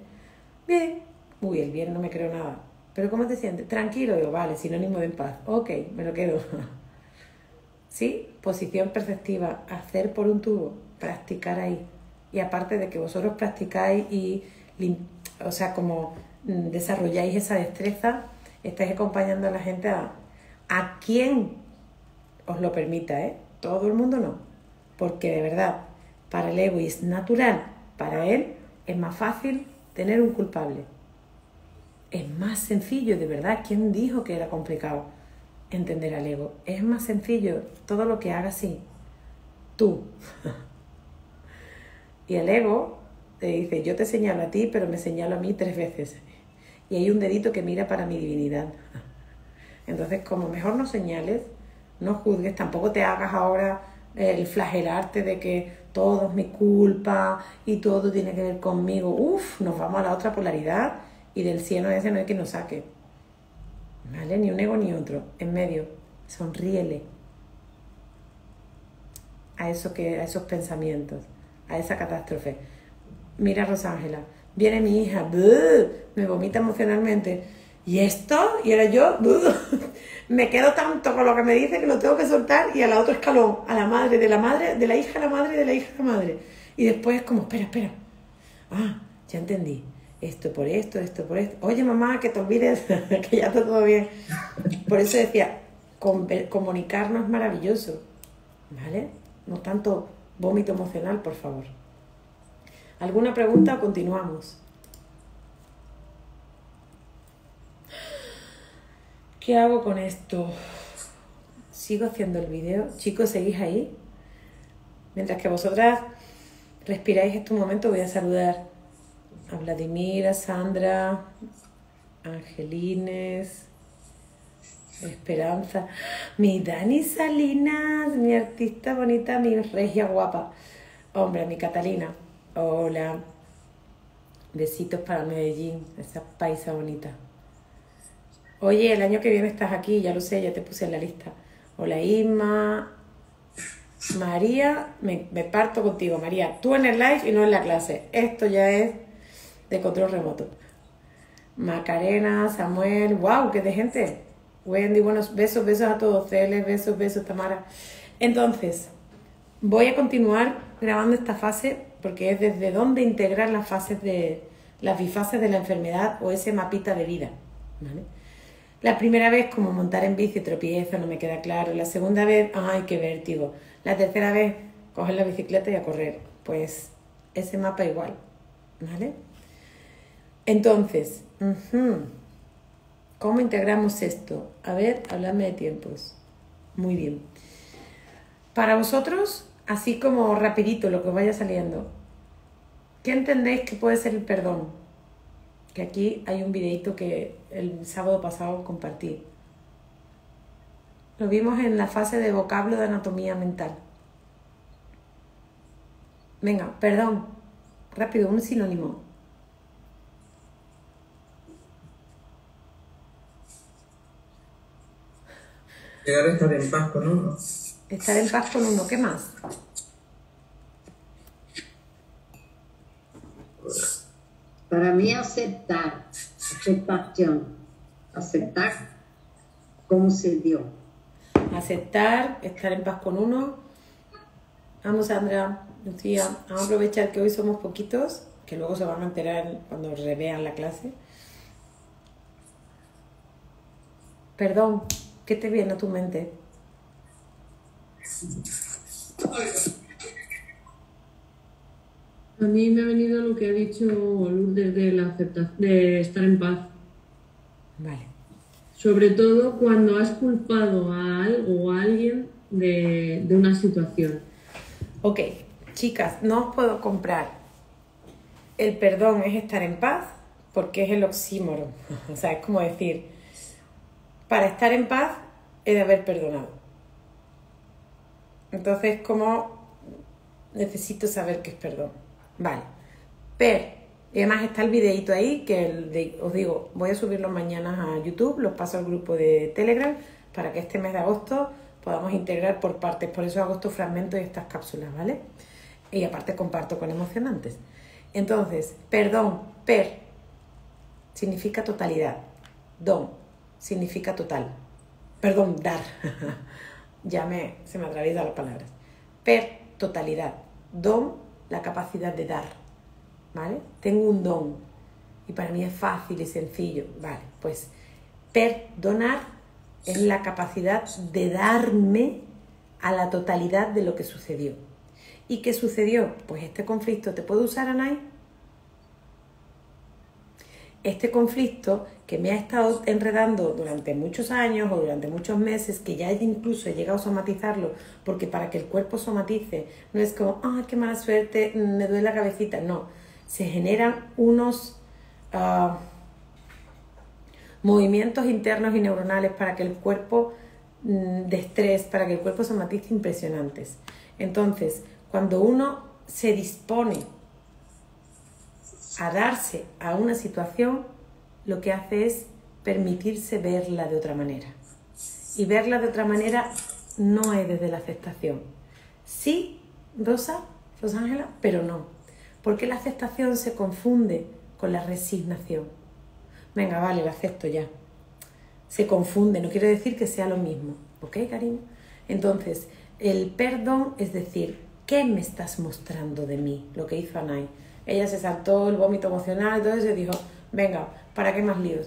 S1: Bien. Uy, el bien no me creo nada. ¿Pero cómo te sientes? Tranquilo. Digo, vale, sinónimo de en paz. Ok, me lo quedo. ¿Sí? Posición perceptiva. Hacer por un tubo. Practicar ahí. Y aparte de que vosotros practicáis y, o sea, como desarrolláis esa destreza, estáis acompañando a la gente a quien os lo permita, ¿eh? Todo el mundo no. Porque de verdad, para el ego y es natural, para él es más fácil tener un culpable. Es más sencillo, de verdad. ¿Quién dijo que era complicado entender al ego? Es más sencillo todo lo que hagas sí. Tú. Y el ego te dice, yo te señalo a ti, pero me señalo a mí 3 veces. Y hay un dedito que mira para mi divinidad. Entonces, como mejor no señales, no juzgues, tampoco te hagas ahora el flagelarte de que todo es mi culpa y todo tiene que ver conmigo. Uf, nos vamos a la otra polaridad y del cielo ese no hay quien nos saque. ¿Vale? Ni un ego ni otro. En medio, sonríele a esos pensamientos, a esa catástrofe. Mira, Rosángela, viene mi hija, me vomita emocionalmente. ¿Y esto? Y ahora yo me quedo tanto con lo que me dice que lo tengo que soltar y a la otro escalón, a la madre, de la hija a la madre, de la hija a la madre. Y después es como, espera. Ah, ya entendí. Esto por esto. Oye, mamá, que te olvides que ya está todo bien. Por eso decía, comunicarnos es maravilloso, ¿vale? No tanto vómito emocional, por favor. ¿Alguna pregunta o continuamos? ¿Qué hago con esto? ¿Sigo haciendo el vídeo? Chicos, ¿seguís ahí? Mientras que vosotras respiráis este momento, voy a saludar a Vladimir, a Sandra, a Angelines, Esperanza, mi Dani Salinas, mi artista bonita, mi regia guapa. Hombre, mi Catalina. Hola. Besitos para Medellín, esa paisa bonita. Oye, el año que viene estás aquí, ya lo sé, ya te puse en la lista. Hola Isma. María, me parto contigo, María. Tú en el live y no en la clase. Esto ya es de control remoto. Macarena, Samuel, wow, qué de gente. Wendy, buenos besos a todos. Celes, besos, Tamara. Entonces, Voy a continuar grabando esta fase porque es desde dónde integrar las bifases de la enfermedad o ese mapita de vida, ¿vale? La primera vez, como montar en bici, tropiezo, no me queda claro. La segunda vez, ¡ay, qué vértigo! La tercera vez, coger la bicicleta y a correr. Pues ese mapa igual, ¿vale? Entonces, ¿cómo integramos esto? A ver, habladme de tiempos. Muy bien. Para vosotros, así como rapidito lo que vaya saliendo, ¿qué entendéis que puede ser el perdón? Que aquí hay un videito que el sábado pasado compartí. Lo vimos en la fase de vocablo de anatomía mental. Venga, perdón. Rápido, un sinónimo.
S4: Llegar a estar en paz con uno.
S1: Estar en paz con uno. ¿Qué más?
S5: Para mí aceptar, aceptación, aceptar como se dio.
S1: Aceptar, estar en paz con uno. Vamos, Sandra, Lucía, vamos a aprovechar que hoy somos poquitos, que luego se van a enterar cuando revean la clase. Perdón, ¿qué te viene a tu mente?
S6: A mí me ha venido lo que ha dicho Lourdes de la aceptación, de estar en paz.
S1: Vale.
S6: Sobre todo cuando has culpado a algo o a alguien de una situación.
S1: Ok, chicas, no os puedo comprar. El perdón es estar en paz porque es el oxímoron. O sea, es como decir, para estar en paz he de haber perdonado. Entonces, ¿cómo necesito saber qué es perdón? Vale. Y además está el videito ahí que os digo, voy a subirlo mañana a YouTube, los paso al grupo de Telegram para que este mes de agosto podamos integrar por partes. Por eso hago estos fragmentos y estas cápsulas, ¿vale? Y aparte comparto con emocionantes. Entonces, perdón, significa totalidad. Don significa total. Perdón, dar. Se me atraviesan las palabras. Totalidad. Don, la capacidad de dar. ¿Vale? Tengo un don. Y para mí es fácil y sencillo. Vale, pues perdonar es la capacidad de darme a la totalidad de lo que sucedió. ¿Y qué sucedió? Pues este conflicto, ¿te puedo usar, Anay? Este conflicto que me ha estado enredando durante muchos años o durante muchos meses, que ya incluso he llegado a somatizarlo, porque para que el cuerpo somatice no es como, ¡ay, qué mala suerte, me duele la cabecita! No, se generan unos movimientos internos y neuronales para que el cuerpo de estrés, para que el cuerpo somatice impresionantes. Entonces, cuando uno se dispone a darse a una situación, lo que hace es permitirse verla de otra manera. Y verla de otra manera no es desde la aceptación. Sí, Rosángela, pero no. Porque la aceptación se confunde con la resignación. Venga, vale, lo acepto ya. Se confunde, no quiere decir que sea lo mismo. ¿Ok, cariño? Entonces, el perdón es decir, ¿qué me estás mostrando de mí? Lo que hizo Anay. Ella se saltó el vómito emocional y todo eso y dijo, venga, ¿para qué más líos?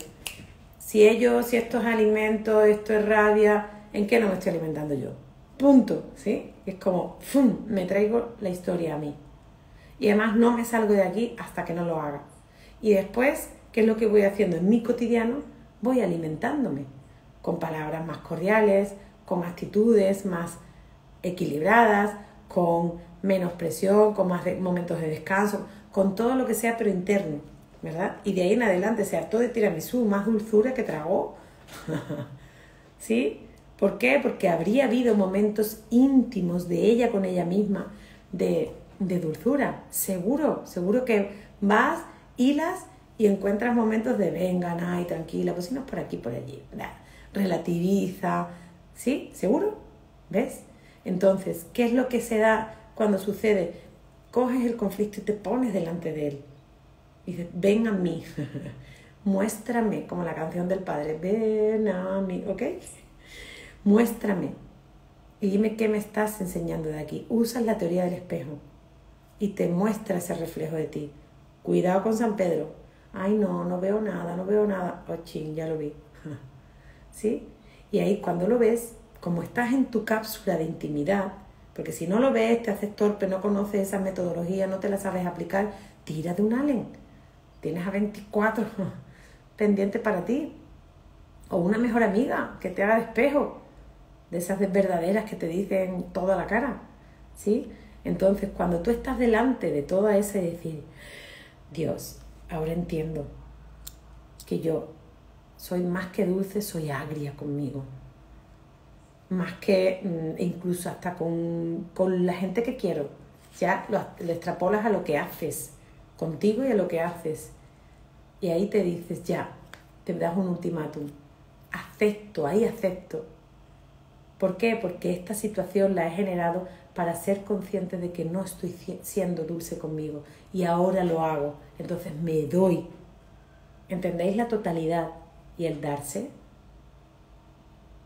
S1: Si esto es alimento, esto es rabia, ¿en qué no me estoy alimentando yo? Punto, ¿sí? Es como, ¡fum!, me traigo la historia a mí. Y además no me salgo de aquí hasta que no lo haga. Y después, ¿qué es lo que voy haciendo en mi cotidiano? Voy alimentándome con palabras más cordiales, con actitudes más equilibradas, con menos presión, con más momentos de descanso, con todo lo que sea, pero interno, ¿verdad? Y de ahí en adelante se hartó de tiramisú, más dulzura que tragó. ¿Sí? ¿Por qué? Porque habría habido momentos íntimos de ella con ella misma, de dulzura. Seguro que vas, hilas y encuentras momentos de venga, ay, tranquila, pues si no es por aquí, por allí. Relativiza. ¿Sí? ¿Seguro? ¿Ves? Entonces, ¿qué es lo que se da cuando sucede? Coges el conflicto y te pones delante de él. Y dices, ven a mí. Muéstrame, como la canción del padre. Ven a mí, ¿ok? Muéstrame y dime qué me estás enseñando de aquí. Usas la teoría del espejo y te muestra ese reflejo de ti. Cuidado con San Pedro. Ay, no veo nada, no veo nada. Oh, ching, ya lo vi. ¿Sí? Y ahí cuando lo ves, como estás en tu cápsula de intimidad, porque si no lo ves, te haces torpe, no conoces esa metodología, no te la sabes aplicar, tira de un Allen. Tienes a 24 pendiente para ti. O una mejor amiga que te haga de espejo, de esas verdaderas que te dicen toda la cara, ¿sí? Entonces, cuando tú estás delante de toda esa y decir, Dios, ahora entiendo que yo soy más que dulce, soy agria conmigo. Más que incluso hasta con la gente que quiero. Ya lo extrapolas a lo que haces, contigo y a lo que haces. Y ahí te dices, ya, te das un ultimátum. Acepto, ahí acepto. ¿Por qué? Porque esta situación la he generado para ser consciente de que no estoy siendo dulce conmigo. Y ahora lo hago. Entonces me doy. ¿Entendéis la totalidad y el darse?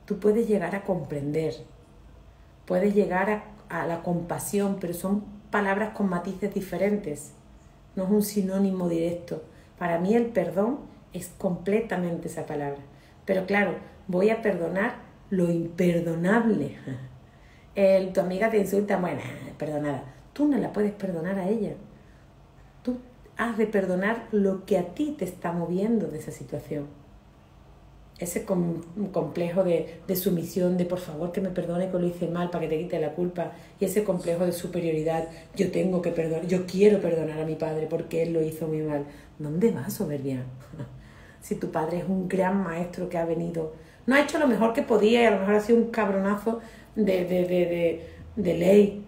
S1: Tú puedes llegar a comprender. Puedes llegar a la compasión, pero son palabras con matices diferentes. No es un sinónimo directo. Para mí el perdón es completamente esa palabra. Pero claro, voy a perdonar lo imperdonable. Tu amiga te insulta, bueno, perdonada. Tú no la puedes perdonar a ella. Tú has de perdonar lo que a ti te está moviendo de esa situación. Ese complejo de sumisión, de por favor que me perdone que lo hice mal para que te quite la culpa, y ese complejo de superioridad, yo tengo que perdonar, yo quiero perdonar a mi padre porque él lo hizo muy mal. ¿Dónde vas, soberbia? Si tu padre es un gran maestro que ha venido, no ha hecho lo mejor que podía y a lo mejor ha sido un cabronazo de ley,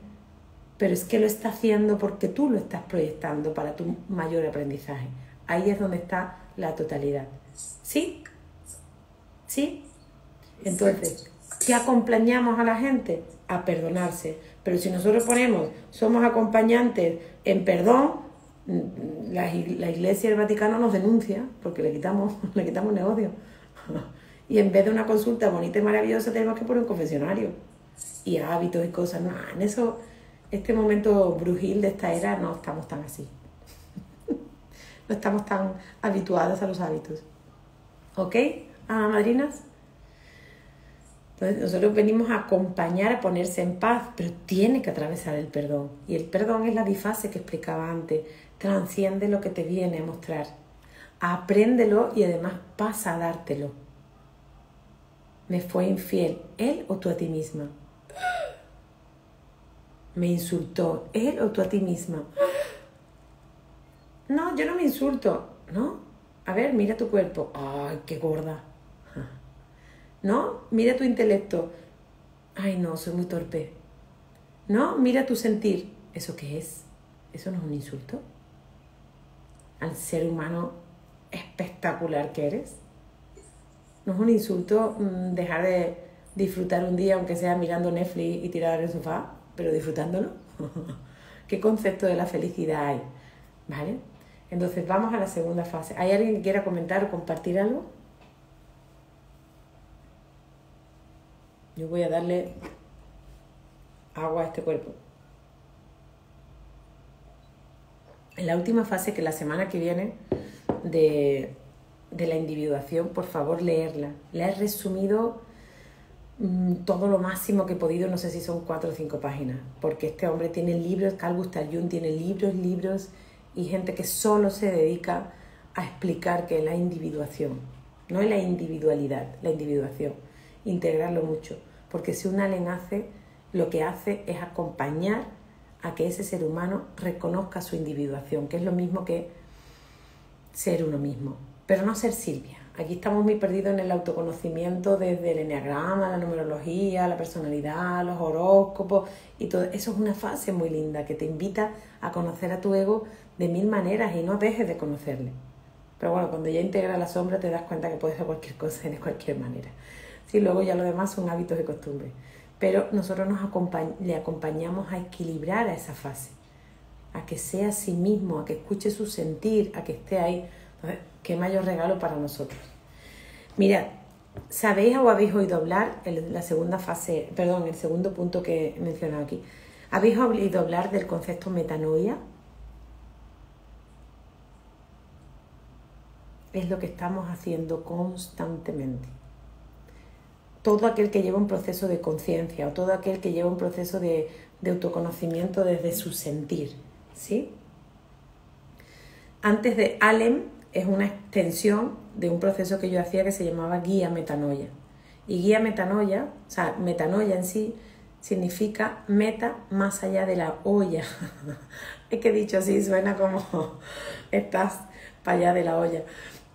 S1: pero es que lo está haciendo porque tú lo estás proyectando para tu mayor aprendizaje. Ahí es donde está la totalidad. ¿Sí? ¿Sí? Entonces, ¿qué acompañamos a la gente? A perdonarse. Pero si nosotros somos acompañantes en perdón, la Iglesia y el Vaticano nos denuncia porque le quitamos negocio. Y en vez de una consulta bonita y maravillosa, tenemos que poner un confesionario. Y hábitos y cosas. No, en eso, este momento brujil de esta era, no estamos tan así. No estamos tan habituados a los hábitos. ¿Ok? Madrinas. Entonces nosotros venimos a acompañar a ponerse en paz, pero tiene que atravesar el perdón. Y el perdón es la bifase que explicaba antes. Transciende lo que te viene a mostrar. Apréndelo y además pasa a dártelo. ¿Me fue infiel él o tú a ti misma? ¿Me insultó él o tú a ti misma? No, yo no me insulto. ¿No? A ver, mira tu cuerpo. ¡Ay, qué gorda! ¿No? Mira tu intelecto. Ay, no, soy muy torpe. ¿No? Mira tu sentir. ¿Eso qué es? ¿Eso no es un insulto? Al ser humano espectacular que eres. ¿No es un insulto dejar de disfrutar un día, aunque sea mirando Netflix y tirado en el sofá, pero disfrutándolo? ¿Qué concepto de la felicidad hay? ¿Vale? Entonces vamos a la segunda fase. ¿Hay alguien que quiera comentar o compartir algo? Yo voy a darle agua a este cuerpo. En la última fase, que la semana que viene, de la individuación, por favor, leerla. La he resumido todo lo máximo que he podido, no sé si son 4 o 5 páginas, porque este hombre tiene libros, Carl Gustav Jung tiene libros, y gente que solo se dedica a explicar que es la individuación, no es la individualidad, la individuación, integrarlo mucho, porque si un Allen lo que hace es acompañar a que ese ser humano reconozca su individuación, que es lo mismo que ser uno mismo, pero no ser Silvia. Aquí estamos muy perdidos en el autoconocimiento desde el enneagrama, la numerología, la personalidad, los horóscopos y todo. Eso es una fase muy linda que te invita a conocer a tu ego de 1000 maneras y no dejes de conocerle. Pero bueno, cuando ya integras la sombra te das cuenta que puedes hacer cualquier cosa y de cualquier manera. Sí, luego ya lo demás son hábitos y costumbres. Pero nosotros le acompañamos a equilibrar a esa fase, a que sea a sí mismo, a que escuche su sentir, a que esté ahí. Entonces, qué mayor regalo para nosotros. Mira, ¿Sabéis o habéis oído hablar, la segunda fase, perdón, el segundo punto que he mencionado aquí, ¿habéis oído hablar del concepto metanoia? Es lo que estamos haciendo constantemente. Todo aquel que lleva un proceso de conciencia o todo aquel que lleva un proceso de autoconocimiento desde su sentir, ¿sí? Antes de Alem es una extensión de un proceso que yo hacía que se llamaba guía metanoia. Y guía metanoia, o sea, metanoia en sí, significa meta más allá de la olla. Es que dicho así suena como estás para allá de la olla.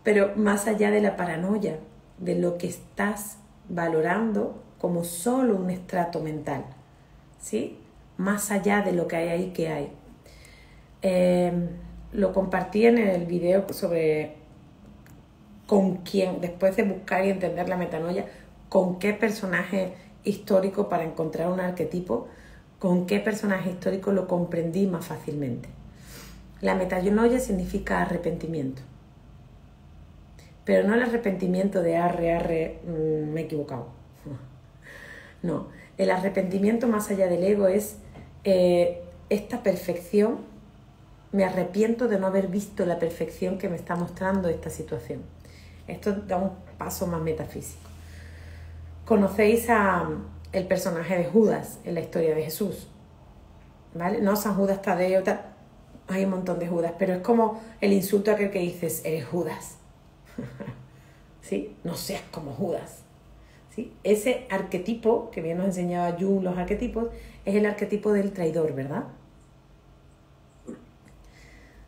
S1: Pero más allá de la paranoia, de lo que estás valorando como solo un estrato mental, ¿sí? Más allá de lo que hay ahí que hay. Lo compartí en el video sobre con quién, después de buscar y entender la metanoia, con qué personaje histórico para encontrar un arquetipo, con qué personaje histórico lo comprendí más fácilmente. La metanoia significa arrepentimiento. Pero no el arrepentimiento de arre, me he equivocado. No, el arrepentimiento más allá del ego es esta perfección. Me arrepiento de no haber visto la perfección que me está mostrando esta situación. Esto da un paso más metafísico. ¿Conocéis el personaje de Judas en la historia de Jesús? ¿Vale? No San Judas Tadeo, hay un montón de Judas, pero es como el insulto a aquel que dices, eres Judas. ¿Sí? No seas como Judas. ¿Sí? Ese arquetipo que bien nos enseñaba Jung, los arquetipos, es el arquetipo del traidor, ¿verdad?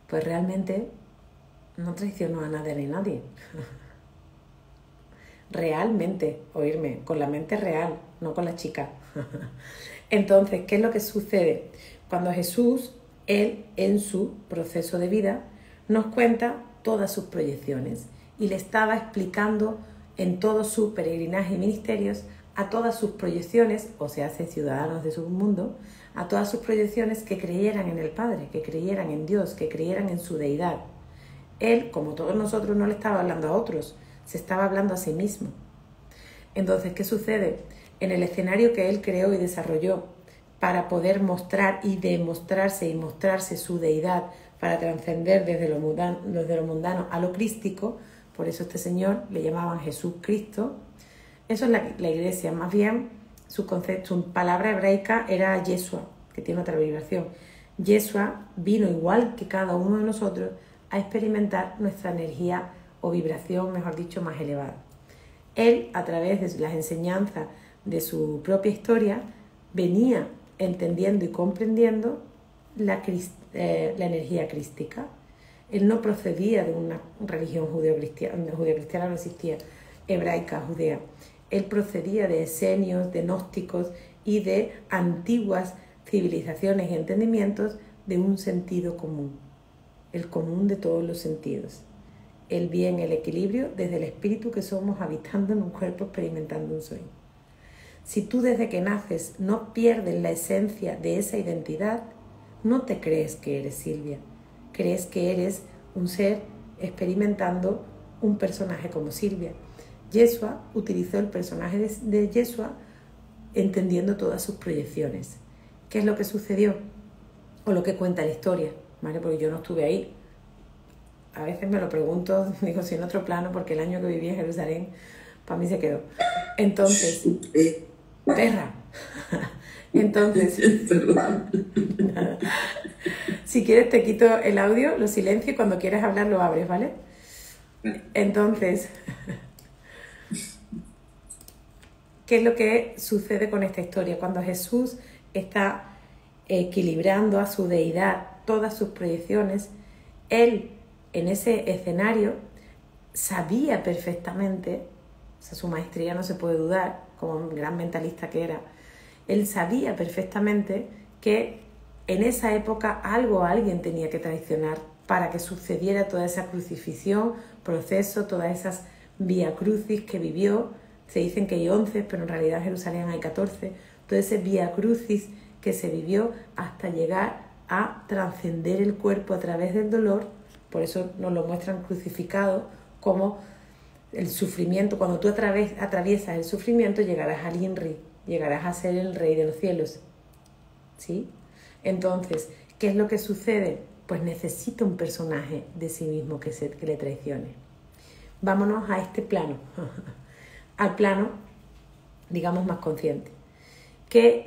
S1: Pues realmente no traicionó a nadie ni nadie. Realmente, oírme, con la mente real, no con la chica. Entonces, ¿qué es lo que sucede? Cuando Jesús, él, en su proceso de vida, nos cuenta todas sus proyecciones y le estaba explicando en todo su peregrinaje y ministerios a todas sus proyecciones, o sea, ciudadanos de su mundo, a todas sus proyecciones que creyeran en el Padre, que creyeran en Dios, que creyeran en su deidad. Él, como todos nosotros, no le estaba hablando a otros, se estaba hablando a sí mismo. Entonces, ¿qué sucede? En el escenario que él creó y desarrolló para poder mostrar y demostrarse y mostrarse su deidad, para trascender desde lo mundano a lo crístico, por eso este señor le llamaban Jesús Cristo. Eso es la iglesia, más bien su palabra hebraica era Yeshua, que tiene otra vibración. Yeshua vino igual que cada uno de nosotros a experimentar nuestra energía o vibración, mejor dicho, más elevada. Él, a través de las enseñanzas de su propia historia, venía entendiendo y comprendiendo la energía crística. Él no procedía de una religión judeo-cristiana, no existía, hebraica, judea. Él procedía de esenios, de gnósticos y de antiguas civilizaciones y entendimientos de un sentido común, el común de todos los sentidos. El bien, el equilibrio desde el espíritu que somos habitando en un cuerpo experimentando un sueño. Si tú desde que naces no pierdes la esencia de esa identidad, no te crees que eres Silvia, crees que eres un ser experimentando un personaje como Silvia. Yeshua utilizó el personaje de Yeshua entendiendo todas sus proyecciones. ¿Qué es lo que sucedió? O lo que cuenta la historia, ¿vale? Porque yo no estuve ahí. A veces me lo pregunto, digo, si en otro plano, porque el año que viví en Jerusalén, para mí se quedó. Entonces, perra. Entonces, si quieres te quito el audio, lo silencio y cuando quieras hablar lo abres, ¿vale? Entonces, ¿qué es lo que sucede con esta historia? Cuando Jesús está equilibrando a su deidad todas sus proyecciones, él en ese escenario sabía perfectamente, o sea, su maestría no se puede dudar, como un gran mentalista que era, él sabía perfectamente que en esa época algo o alguien tenía que traicionar para que sucediera toda esa crucifixión, proceso, todas esas vía crucis que vivió. Se dicen que hay 11, pero en realidad en Jerusalén hay 14. Todo ese vía crucis que se vivió hasta llegar a trascender el cuerpo a través del dolor. Por eso nos lo muestran crucificado como el sufrimiento, cuando tú atraviesas el sufrimiento, llegarás al INRI, llegarás a ser el rey de los cielos. ¿Sí? Entonces, ¿qué es lo que sucede? Pues necesita un personaje de sí mismo que le traicione. Vámonos a este plano, al plano, digamos, más consciente.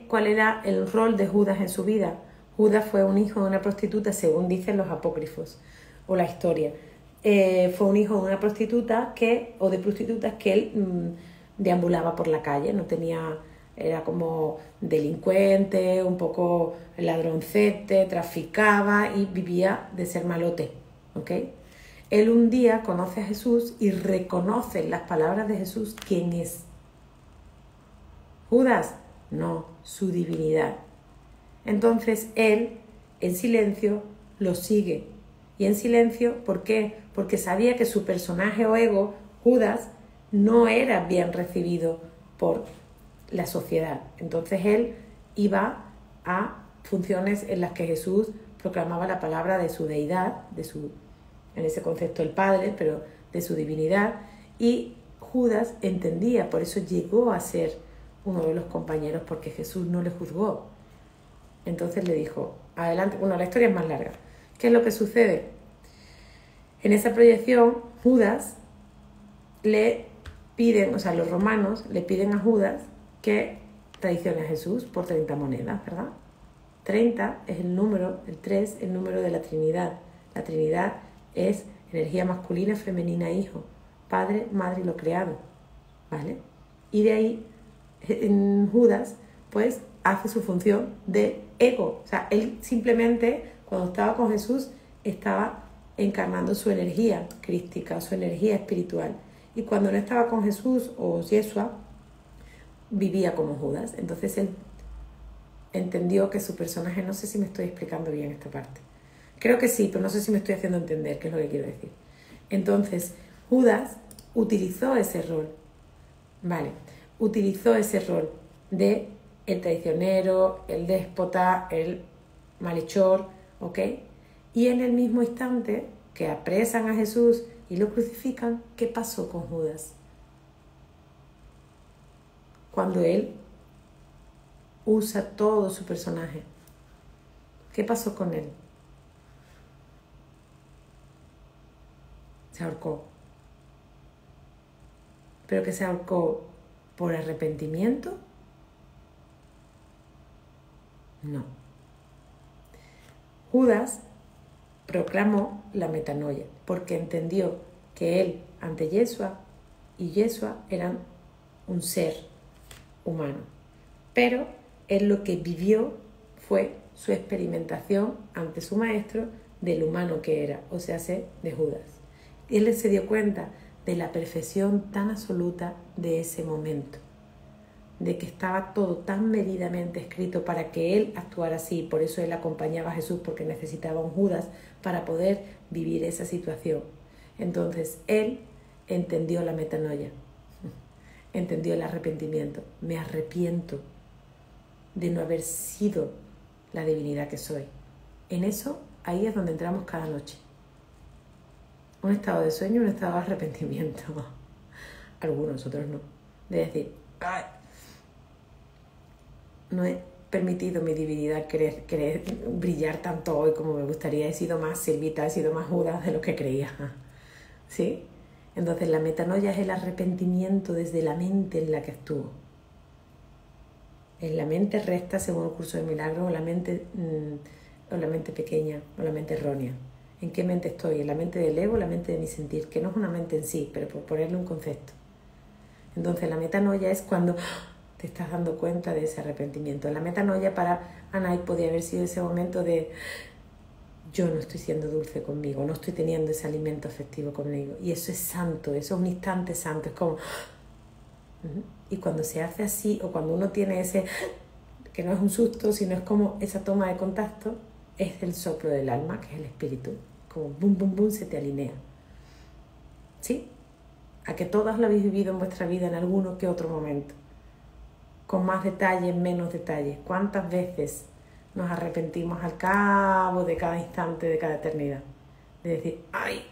S1: ¿Cuál era el rol de Judas en su vida? Judas fue un hijo de una prostituta, según dicen los apócrifos o la historia. Fue un hijo de una prostituta o de prostitutas que él deambulaba por la calle, era como delincuente, un poco ladroncete, traficaba y vivía de ser malote, ¿ok? Él un día conoce a Jesús y reconoce en las palabras de Jesús quién es. Judas, no, su divinidad. Entonces él, en silencio, lo sigue. Y en silencio, ¿por qué? Porque sabía que su personaje o ego, Judas, no era bien recibido por la sociedad. Entonces él iba a funciones en las que Jesús proclamaba la palabra de su deidad, en ese concepto el Padre, pero de su divinidad, y Judas entendía, por eso llegó a ser uno de los compañeros, porque Jesús no le juzgó. Entonces le dijo, adelante, bueno, la historia es más larga. ¿Qué es lo que sucede? En esa proyección, Judas le piden, o sea, los romanos le piden a Judas que traicione a Jesús por 30 monedas, ¿verdad? 30 es el número, el 3, el número de la Trinidad. La Trinidad es energía masculina, femenina, hijo, padre, madre y lo creado, ¿vale? Y de ahí, en Judas, pues, hace su función de ego. O sea, él simplemente, cuando estaba con Jesús, estaba encarnando su energía crística, su energía espiritual. Y cuando no estaba con Jesús o Yeshua, vivía como Judas. Entonces él entendió que su personaje, no sé si me estoy explicando bien esta parte. Creo que sí, pero no sé si me estoy haciendo entender qué es lo que quiero decir. Entonces, Judas utilizó ese rol, ¿vale? Utilizó ese rol de el traicionero, el déspota, el malhechor, ¿ok? Y en el mismo instante que apresan a Jesús y lo crucifican, ¿qué pasó con Judas? Cuando él usa todo su personaje, ¿qué pasó con él? Se ahorcó. ¿Pero que se ahorcó por arrepentimiento? No. Judas proclamó la metanoia porque entendió que él ante Yeshua y Yeshua eran un ser humano. Pero él lo que vivió fue su experimentación ante su maestro del humano que era, o sea, de Judas. Y él se dio cuenta de la perfección tan absoluta de ese momento, de que estaba todo tan medidamente escrito para que él actuara así. Por eso él acompañaba a Jesús, porque necesitaba un Judas para poder vivir esa situación. Entonces él entendió la metanoia, entendió el arrepentimiento. Me arrepiento de no haber sido la divinidad que soy. En eso, ahí es donde entramos cada noche. Un estado de sueño, un estado de arrepentimiento. Algunos, otros no. De decir, ¡ay! No he permitido mi divinidad querer brillar tanto hoy como me gustaría. He sido más sirvita, he sido más Judas de lo que creía. ¿Sí? Entonces la metanoia es el arrepentimiento desde la mente en la que actúo. Es la mente recta según el curso de milagros, o la mente pequeña, o la mente errónea. ¿En qué mente estoy? ¿En la mente del ego o la mente de mi sentir? Que no es una mente en sí, pero por ponerle un concepto. Entonces la metanoia es cuando te estás dando cuenta de ese arrepentimiento. La metanoia para Anay podía haber sido ese momento de yo no estoy siendo dulce conmigo, no estoy teniendo ese alimento afectivo conmigo. Y eso es santo, eso es un instante santo, es como... Y cuando se hace así, o cuando uno tiene ese, que no es un susto, sino es como esa toma de contacto, es el soplo del alma, que es el espíritu. Como bum, bum, bum, se te alinea. ¿Sí? A que todas lo habéis vivido en vuestra vida en alguno que otro momento. Con más detalles, menos detalles. ¿Cuántas veces nos arrepentimos al cabo de cada instante, de cada eternidad? De decir, ¡ay!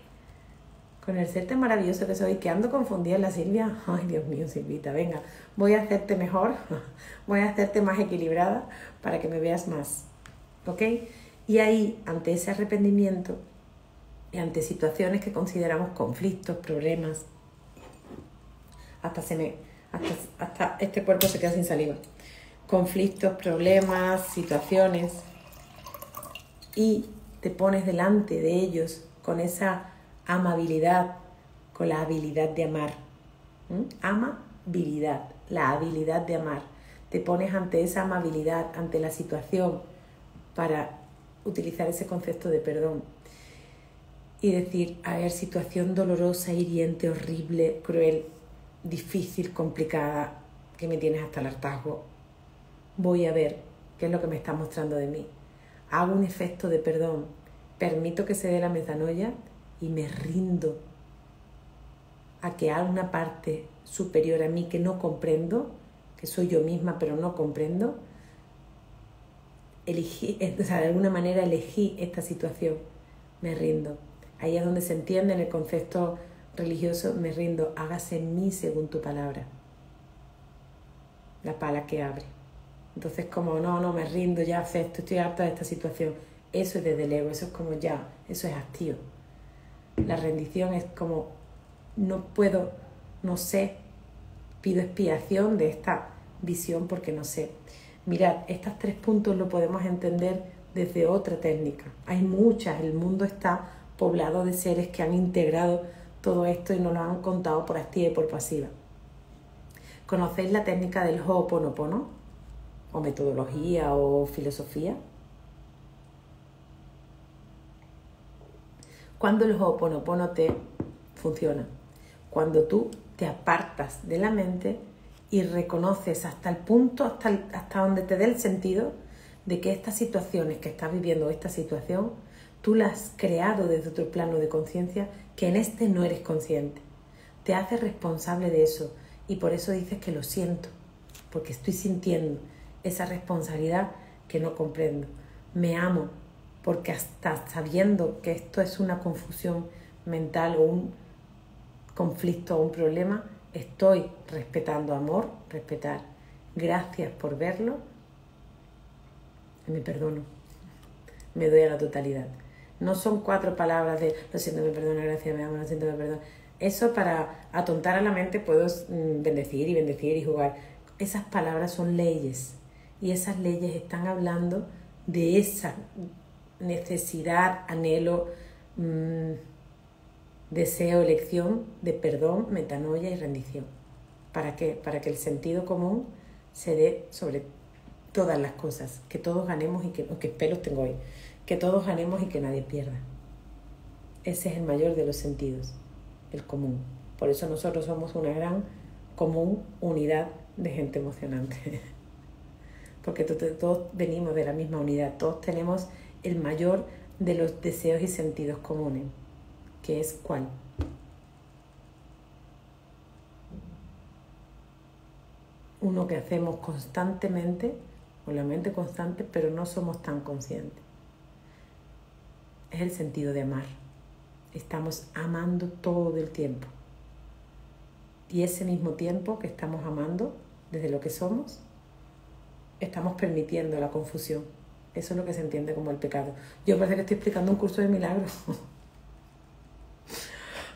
S1: con el ser tan maravilloso que soy, que ando confundida en la Silvia. Ay, Dios mío, Silvita, venga, voy a hacerte mejor, voy a hacerte más equilibrada para que me veas más, ¿ok? Y ahí, ante ese arrepentimiento y ante situaciones que consideramos conflictos, problemas, hasta este cuerpo se queda sin saliva, conflictos, problemas, situaciones, y te pones delante de ellos con esa amabilidad, con la habilidad de amar. Amabilidad, la habilidad de amar. Te pones ante esa amabilidad, ante la situación, para utilizar ese concepto de perdón y decir, a ver, situación dolorosa, hiriente, horrible, cruel, difícil, complicada, que me tienes hasta el hartazgo, voy a ver qué es lo que me está mostrando de mí. Hago un efecto de perdón, permito que se dé la metanoia y me rindo a que hay una parte superior a mí que no comprendo, que soy yo misma pero no comprendo. De alguna manera elegí esta situación, me rindo. Ahí es donde se entiende en el concepto religioso, me rindo, hágase en mí según tu palabra. La pala que abre. Entonces como no me rindo, ya acepto, estoy harta de esta situación. Eso es desde el ego, eso es como ya, eso es hastío. La rendición es como, no puedo, no sé, pido expiación de esta visión porque no sé. Mirad, estos 3 puntos lo podemos entender desde otra técnica. Hay muchas, el mundo está poblado de seres que han integrado todo esto y nos lo han contado por activa y por pasiva. ¿Conocéis la técnica del Ho'oponopono? ¿O metodología o filosofía? Cuando el Ho'oponopono te funciona, cuando tú te apartas de la mente y reconoces hasta el punto, hasta donde te dé el sentido de que estas situaciones que estás viviendo, esta situación, tú la has creado desde otro plano de conciencia que en este no eres consciente. Te haces responsable de eso y por eso dices que lo siento, porque estoy sintiendo esa responsabilidad que no comprendo. Me amo porque hasta sabiendo que esto es una confusión mental o un conflicto o un problema, estoy respetando amor, respetar. Gracias por verlo. Me perdono. Me doy a la totalidad. No son 4 palabras de lo siento, me perdono, gracias, me amo, lo siento, me perdono. Eso para atontar a la mente puedo bendecir y jugar. Esas palabras son leyes y esas leyes están hablando de esa necesidad, anhelo, deseo, elección de perdón, metanoia y rendición. ¿Para qué? Para que el sentido común se dé sobre todas las cosas, que todos ganemos y que pelos tengo hoy, que todos ganemos y que nadie pierda. Ese es el mayor de los sentidos, el común. Por eso nosotros somos una gran común unidad de gente emocionante. Porque todos venimos de la misma unidad, todos tenemos el mayor de los deseos y sentidos comunes, que es ¿cuál? Uno que hacemos constantemente, con la mente constante, pero no somos tan conscientes. Es el sentido de amar. Estamos amando todo el tiempo. Y ese mismo tiempo que estamos amando, desde lo que somos, estamos permitiendo la confusión. Eso es lo que se entiende como el pecado. Yo parece que estoy explicando un curso de milagros.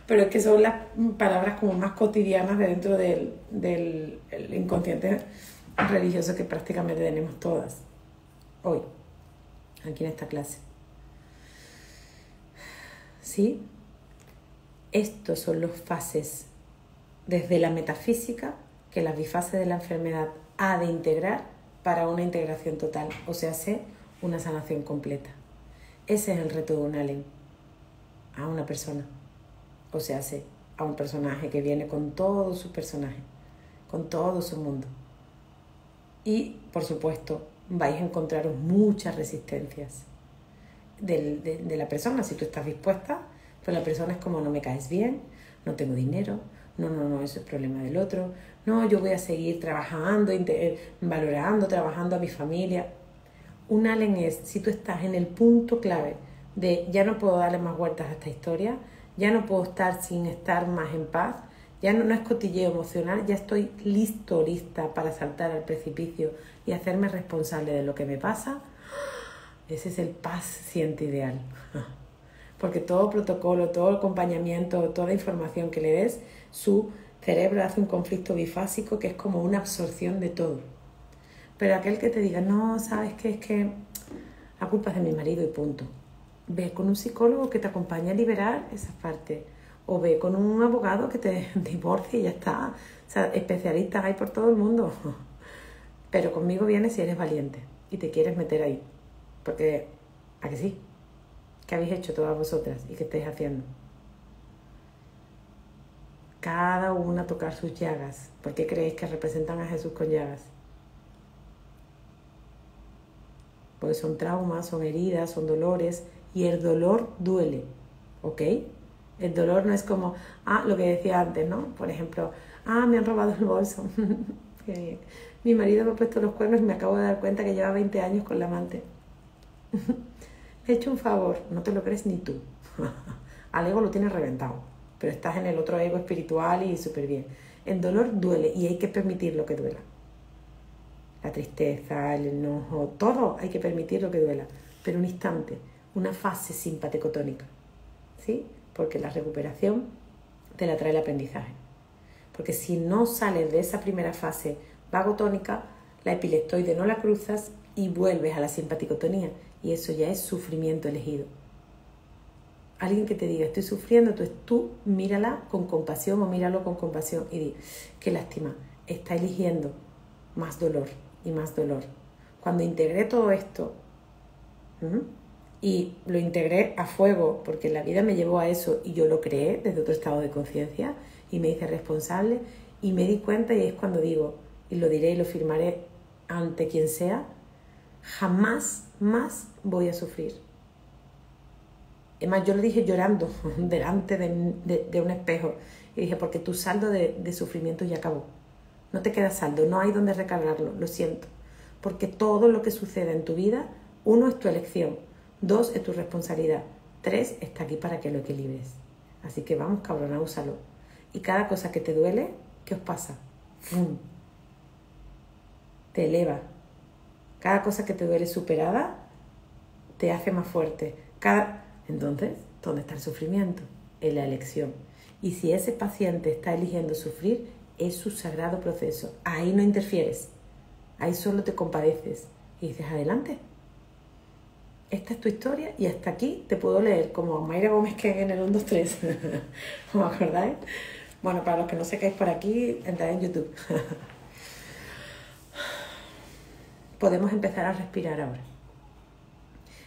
S1: Pero es que son las palabras como más cotidianas de dentro del inconsciente religioso que prácticamente tenemos todas hoy, aquí en esta clase. ¿Sí? Estos son los fases desde la metafísica que la bifase de la enfermedad ha de integrar para una integración total, o sea, hacer una sanación completa. Ese es el reto de un alien a una persona, o sea, a un personaje que viene con todo su personaje, con todo su mundo. Y, por supuesto, vais a encontraros muchas resistencias de la persona. Si tú estás dispuesta, pues la persona es como, no me caes bien, no tengo dinero, no, eso es problema del otro, no, yo voy a seguir trabajando, valorando, trabajando a mi familia. Un alien es, si tú estás en el punto clave de ya no puedo darle más vueltas a esta historia, ya no puedo estar sin estar más en paz, ya no es cotilleo emocional, ya estoy listo, lista para saltar al precipicio y hacerme responsable de lo que me pasa. Ese es el paciente ideal. Porque todo protocolo, todo acompañamiento, toda información que le des, su cerebro hace un conflicto bifásico que es como una absorción de todo. Pero aquel que te diga, no, ¿sabes qué? Es que la culpa es de mi marido y punto. Ve con un psicólogo que te acompañe a liberar esas partes. O ve con un abogado que te divorcie y ya está. O sea, especialistas hay por todo el mundo. Pero conmigo vienes si eres valiente y te quieres meter ahí. Porque, ¿a que sí? ¿Qué habéis hecho todas vosotras y qué estáis haciendo? Cada una tocar sus llagas. ¿Por qué creéis que representan a Jesús con llagas? Porque son traumas, son heridas, son dolores, y el dolor duele, ¿ok? El dolor no es como, lo que decía antes, ¿no? Por ejemplo, me han robado el bolso. Qué bien. Mi marido me ha puesto los cuernos y me acabo de dar cuenta que lleva 20 años con la amante. Me he hecho un favor, no te lo crees ni tú. Al ego lo tienes reventado, pero estás en el otro ego espiritual y súper bien. El dolor duele y hay que permitir lo que duela. La tristeza, el enojo, todo hay que permitir lo que duela. Pero un instante, una fase simpaticotónica, ¿sí? Porque la recuperación te la trae el aprendizaje. Porque si no sales de esa primera fase vagotónica, la epileptoide no la cruzas y vuelves a la simpaticotonía. Y eso ya es sufrimiento elegido. Alguien que te diga, estoy sufriendo, tú mírala con compasión o míralo con compasión y di, qué lástima, está eligiendo más dolor y más dolor. Cuando integré todo esto, y lo integré a fuego, porque la vida me llevó a eso y yo lo creé desde otro estado de conciencia y me hice responsable y me di cuenta, y es cuando digo, y lo diré y lo firmaré ante quien sea, jamás más voy a sufrir. Además, yo lo dije llorando delante de un espejo y dije, porque tu saldo de sufrimiento ya acabó. No te queda saldo, no hay donde recargarlo, lo siento. Porque todo lo que sucede en tu vida, 1 es tu elección, 2 es tu responsabilidad, 3 está aquí para que lo equilibres. Así que vamos, cabrona, úsalo. Y cada cosa que te duele, ¿qué os pasa? ¡Fum! Te eleva. Cada cosa que te duele superada, te hace más fuerte. Entonces, ¿dónde está el sufrimiento? En la elección. Y si ese paciente está eligiendo sufrir, es su sagrado proceso. Ahí no interfieres. Ahí solo te compadeces. Y dices, adelante. Esta es tu historia y hasta aquí te puedo leer como Mayra Gómez que en el 1, 2, 3. ¿Os acordáis? Bueno, para los que no sé qué es por aquí, entrad en YouTube. Podemos empezar a respirar ahora.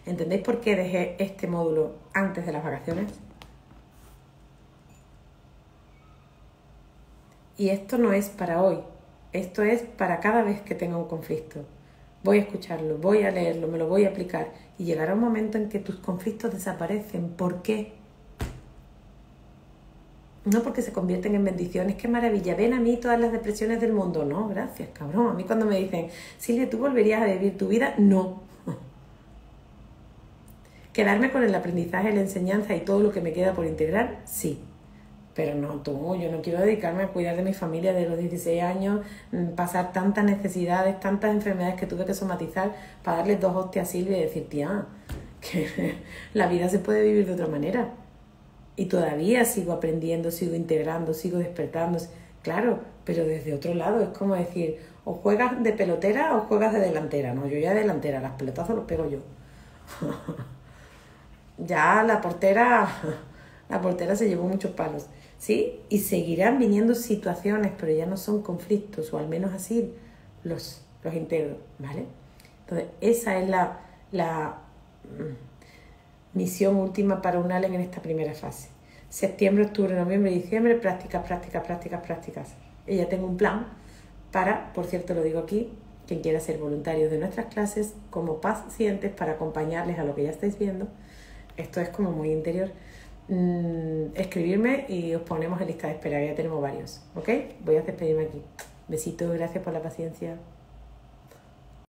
S1: ¿Entendéis por qué dejé este módulo antes de las vacaciones? Y esto no es para hoy, esto es para cada vez que tenga un conflicto. Voy a escucharlo, voy a leerlo, me lo voy a aplicar y llegará un momento en que tus conflictos desaparecen. ¿Por qué? No porque se convierten en bendiciones, qué maravilla, ven a mí todas las depresiones del mundo. No, gracias, cabrón. A mí cuando me dicen, Silvia, ¿tú volverías a vivir tu vida? No. ¿Quedarme con el aprendizaje, la enseñanza y todo lo que me queda por integrar? Sí. Pero no, yo no quiero dedicarme a cuidar de mi familia de los 16 años, pasar tantas necesidades, tantas enfermedades que tuve que somatizar para darles 2 hostias a Silvia y decir, tía, que la vida se puede vivir de otra manera. Y todavía sigo aprendiendo, sigo integrando, sigo despertando. Claro, pero desde otro lado. Es como decir, o juegas de pelotera o juegas de delantera. No, yo ya de delantera, las pelotazos los pego yo. Ya la portera se llevó muchos palos, ¿sí? Y seguirán viniendo situaciones, pero ya no son conflictos, o al menos así los integro, ¿vale? Entonces, esa es la misión última para Unalen en esta primera fase. Septiembre, octubre, noviembre, diciembre, prácticas. Y ya tengo un plan para, por cierto, lo digo aquí, quien quiera ser voluntario de nuestras clases como pacientes para acompañarles a lo que ya estáis viendo. Esto es como muy interior. Escribirme y os ponemos en lista de espera, ya tenemos varios, ¿ok? Voy a despedirme aquí. Besitos, gracias por la paciencia.